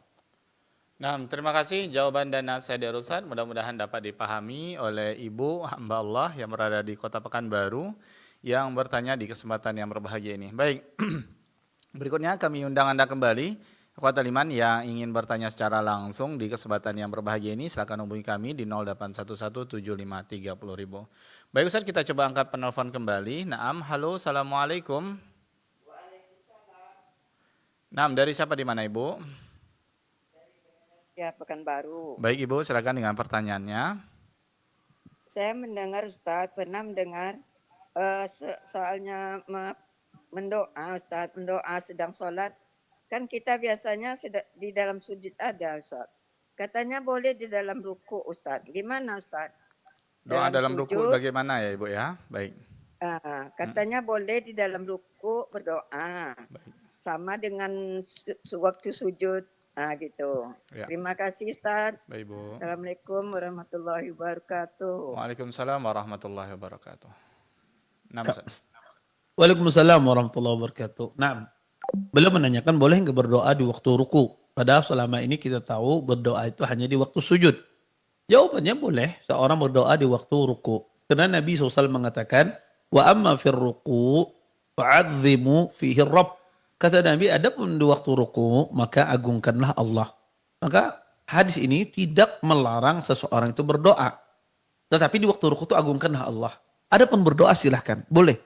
Nah, terima kasih jawaban dan nasihat dari Ustaz. Mudah-mudahan dapat dipahami oleh Ibu hamba Allah yang berada di Kota Pekanbaru yang bertanya di kesempatan yang berbahagia ini. Baik, berikutnya kami undang Anda kembali, Ikhwatal Iman yang ingin bertanya secara langsung di kesempatan yang berbahagia ini, silakan hubungi kami di 08117530.000. Baik Ustaz, kita coba angkat penelpon kembali. Naam, halo, assalamualaikum. Naam, dari siapa di mana Ibu? Ya, Pekanbaru. Baik Ibu, silakan dengan pertanyaannya. Saya mendengar Ustadz, pernah mendengar soalnya mendoa Ustadz, mendoa sedang sholat. Kan kita biasanya di dalam sujud ada Ustadz. Katanya boleh di dalam ruku Ustadz. Gimana Ustadz? Doa dalam ruku bagaimana ya Ibu ya? Baik. Katanya boleh di dalam ruku berdoa. Baik. Sama dengan waktu sujud. Gitu. Ya. Terima kasih Ustaz. Baik Bu. Assalamualaikum warahmatullahi wabarakatuh. Waalaikumsalam warahmatullahi wabarakatuh. Nah, Ustaz. Waalaikumsalam warahmatullahi wabarakatuh. Nah, beliau menanyakan boleh nggak berdoa di waktu ruku? Padahal selama ini kita tahu berdoa itu hanya di waktu sujud. Jawabannya boleh seorang berdoa di waktu ruku. Karena Nabi SAW mengatakan, wa amma fir ruku fa'adzimu fihi rabb. Kata Nabi, adapun di waktu ruku, maka agungkanlah Allah. Maka hadis ini tidak melarang seseorang itu berdoa. Tetapi di waktu ruku itu agungkanlah Allah. Adapun berdoa silahkan, boleh.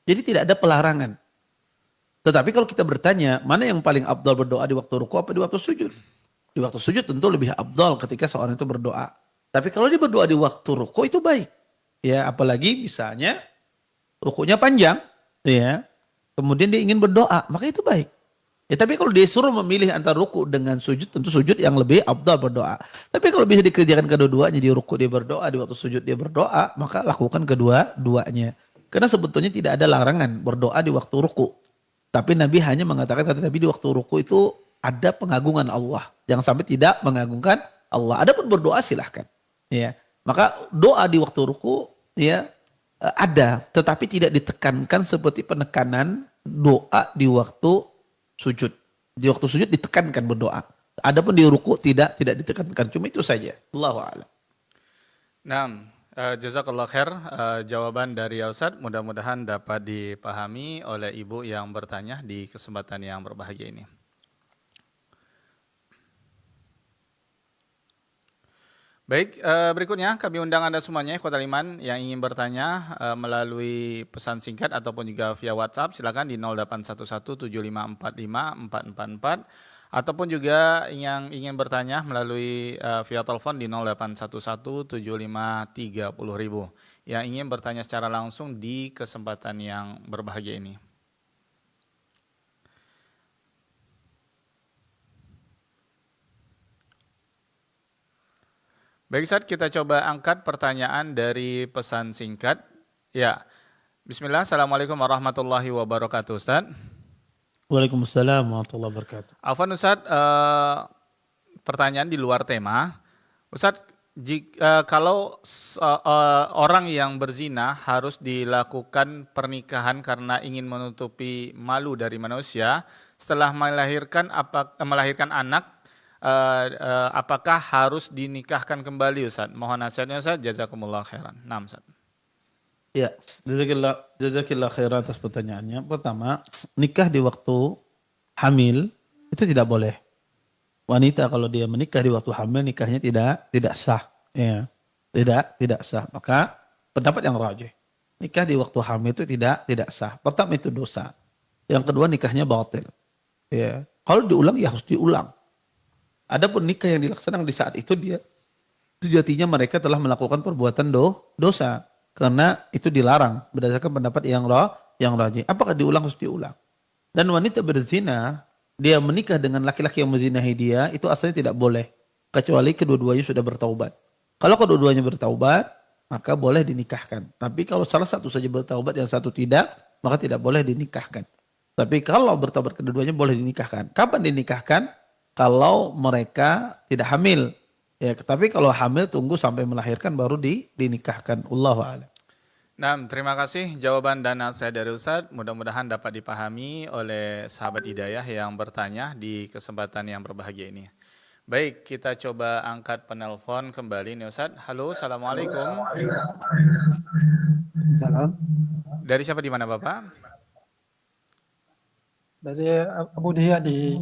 Jadi tidak ada pelarangan. Tetapi kalau kita bertanya, mana yang paling abdal berdoa di waktu ruku apa di waktu sujud? Di waktu sujud tentu lebih abdal ketika seorang itu berdoa. Tapi kalau dia berdoa di waktu ruku itu baik. Ya, apalagi misalnya rukunya panjang, ya. Kemudian dia ingin berdoa, maka itu baik. Ya, tapi kalau dia suruh memilih antara ruku dengan sujud, tentu sujud yang lebih abdal berdoa. Tapi kalau bisa dikerjakan kedua-duanya, di ruku dia berdoa, di waktu sujud dia berdoa, maka lakukan kedua-duanya. Karena sebetulnya tidak ada larangan berdoa di waktu ruku. Tapi Nabi hanya mengatakan, kata Nabi di waktu ruku itu ada pengagungan Allah. Jangan sampai tidak mengagungkan Allah. Adapun berdoa silahkan. Ya, maka doa di waktu ruku ya ada, tetapi tidak ditekankan seperti penekanan doa di waktu sujud. Di waktu sujud ditekankan berdoa. Adapun di ruku tidak ditekankan. Cuma itu saja. Allahu a'lam. Nah, jazakallah khair jawaban dari Ustaz. Mudah-mudahan dapat dipahami oleh Ibu yang bertanya di kesempatan yang berbahagia ini. Baik, berikutnya kami undang Anda semuanya, Ikhwatal Iman yang ingin bertanya melalui pesan singkat ataupun juga via WhatsApp, silakan di 081175454444 ataupun juga yang ingin bertanya melalui via telepon di 08117530.000 yang ingin bertanya secara langsung di kesempatan yang berbahagia ini. Baik Ustaz, kita coba angkat pertanyaan dari pesan singkat. Ya, Bismillah, Assalamualaikum warahmatullahi wabarakatuh Ustaz. Waalaikumsalam warahmatullahi wabarakatuh. Afwan Ustaz, pertanyaan di luar tema. Ustaz, kalau orang yang berzina harus dilakukan pernikahan karena ingin menutupi malu dari manusia, setelah melahirkan anak, apakah harus dinikahkan kembali Ustaz? Mohon nasihatnya Ustaz, jazakumullah khairan. Naam Ustaz. Ya, jazakillah khairan atas pertanyaannya. Pertama, nikah di waktu hamil itu tidak boleh. Wanita kalau dia menikah di waktu hamil, nikahnya tidak sah. Ya, tidak sah. Maka pendapat yang rajih, nikah di waktu hamil itu tidak sah. Pertama itu dosa. Yang kedua nikahnya batil. Ya, kalau diulang ya harus diulang. Adapun nikah yang dilaksanakan di saat itu dia sejatinya mereka telah melakukan perbuatan dosa. Karena itu dilarang berdasarkan pendapat yang rajih. Apakah diulang? Harus diulang. Dan wanita berzina, dia menikah dengan laki-laki yang menzinahi dia, itu asalnya tidak boleh. Kecuali kedua-duanya sudah bertaubat. Kalau kedua-duanya bertaubat, maka boleh dinikahkan. Tapi kalau salah satu saja bertaubat, yang satu tidak, maka tidak boleh dinikahkan. Tapi kalau bertaubat kedua-duanya boleh dinikahkan. Kapan dinikahkan? Kalau mereka tidak hamil. Ya, tapi kalau hamil tunggu sampai melahirkan baru dinikahkan. Allahu a'lam. Nah, terima kasih jawaban dan nasihat dari Ustaz. Mudah-mudahan dapat dipahami oleh sahabat hidayah yang bertanya di kesempatan yang berbahagia ini. Baik, kita coba angkat penelpon kembali nih Ustaz. Halo, Assalamualaikum. Salam. Dari siapa di mana Bapak? Dari Abu Diya di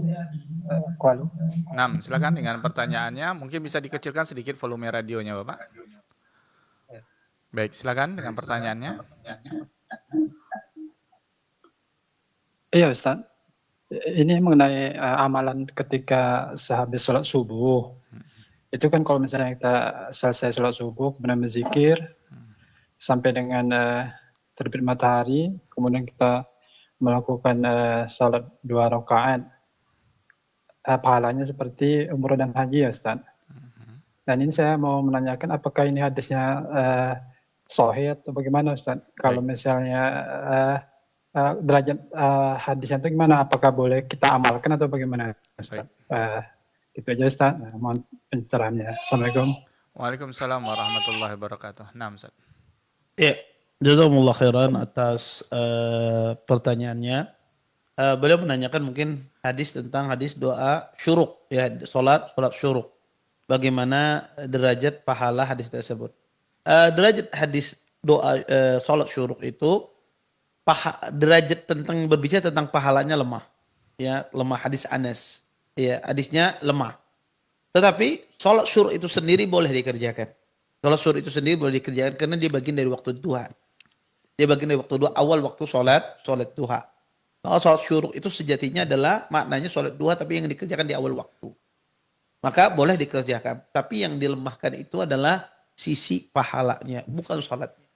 Kuala. Nah, silakan dengan pertanyaannya. Mungkin bisa dikecilkan sedikit volume radionya Bapak. Baik, silakan dengan pertanyaannya. Iya Ustaz. Ini mengenai amalan ketika sehabis sholat subuh. Itu kan kalau misalnya kita selesai sholat subuh, kemudian berzikir, sampai dengan terbit matahari, kemudian kita melakukan salat 2 rakaat, pahalanya seperti umrah dan haji ya Ustaz. Dan ini saya mau menanyakan apakah ini hadisnya sahih atau bagaimana Ustaz? Kalau misalnya derajat hadisnya itu gimana? Apakah boleh kita amalkan atau bagaimana Ustaz? Gitu aja Ustaz. Mohon pencerahannya. Assalamualaikum. Waalaikumsalam warahmatullahi wabarakatuh. Nah, Ustaz. Ya, jazakumullah khairan atas pertanyaannya. Beliau menanyakan mungkin hadis tentang hadis doa syuruk, ya, salat syuruk. Bagaimana derajat pahala hadis tersebut? Derajat hadis doa salat syuruk itu derajat tentang berbicara tentang pahalanya lemah. Ya, lemah hadis Anas. Ya, hadisnya lemah. Tetapi salat syuruk itu sendiri boleh dikerjakan. Salat syuruk itu sendiri boleh dikerjakan karena dia bagian dari waktu duha. Dia bagian dari waktu duha, awal waktu salat duha. Maka salat syuruk itu sejatinya adalah maknanya salat duha tapi yang dikerjakan di awal waktu. Maka boleh dikerjakan. Tapi yang dilemahkan itu adalah sisi pahalanya, bukan salatnya.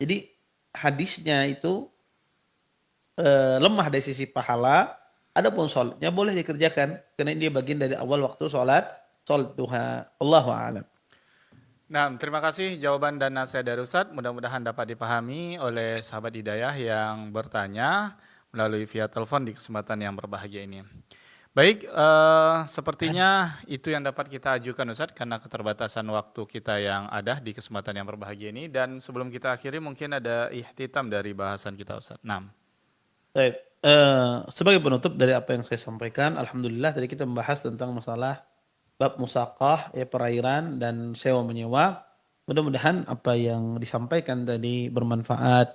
Jadi hadisnya itu lemah dari sisi pahala, adapun salatnya boleh dikerjakan karena dia bagian dari awal waktu salat duha. Allahu a'lam. Nah, terima kasih jawaban dan nasihat dari Ustaz. Mudah-mudahan dapat dipahami oleh sahabat hidayah yang bertanya melalui via telepon di kesempatan yang berbahagia ini. Baik, sepertinya itu yang dapat kita ajukan Ustaz karena keterbatasan waktu kita yang ada di kesempatan yang berbahagia ini. Dan sebelum kita akhiri mungkin ada ihtitam dari bahasan kita Ustaz. Baik, sebagai penutup dari apa yang saya sampaikan, alhamdulillah tadi kita membahas tentang masalah bab musaqah, ya, perairan dan sewa menyewa. Mudah-mudahan apa yang disampaikan tadi bermanfaat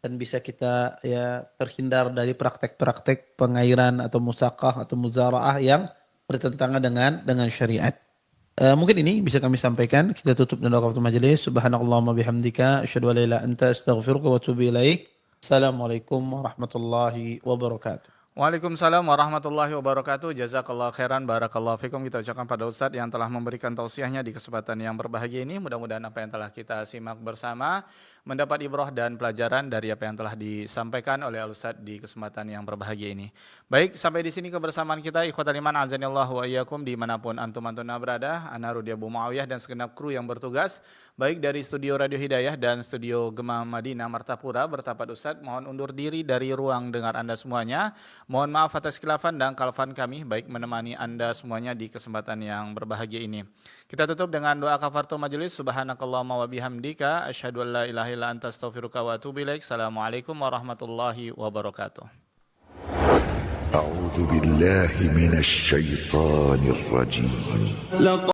dan bisa kita ya terhindar dari praktek-praktek pengairan atau musaqah atau muzaraah yang bertentangan dengan syariat. Mungkin ini bisa kami sampaikan. Kita tutup dengan waktu majelis. Subhanallahumma bihamdika asyhadu an la ilaha illa anta astaghfiruka wa atubu ilaik. Assalamualaikum warahmatullahi wabarakatuh. Waalaikumsalam warahmatullahi wabarakatuh. Jazakallah khairan, barakallahu fikum. Kita ucapkan pada Ustadz yang telah memberikan tausiahnya di kesempatan yang berbahagia ini. Mudah-mudahan apa yang telah kita simak bersama mendapat ibrah dan pelajaran dari apa yang telah disampaikan oleh Al-Ustaz di kesempatan yang berbahagia ini. Baik, sampai di sini kebersamaan kita ikhwatal iman azanillah wa iyyakum dimanapun antum-antum berada. Ana Rudi Abu Muawiyah dan segenap kru yang bertugas baik dari studio Radio Hidayah dan studio Gema Madinah Martapura bertapat Ustaz mohon undur diri dari ruang dengar Anda semuanya. Mohon maaf atas khilafan dan kalfan kami baik menemani Anda semuanya di kesempatan yang berbahagia ini. Kita tutup dengan doa kafaratul majelis. Subhanakallahumma wa bihamdika asyhadu an la ilaha illa anta astaghfiruka wa atubu ilaik. Assalamualaikum warahmatullahi wabarakatuh. أعوذ بالله من الشيطان الرجيم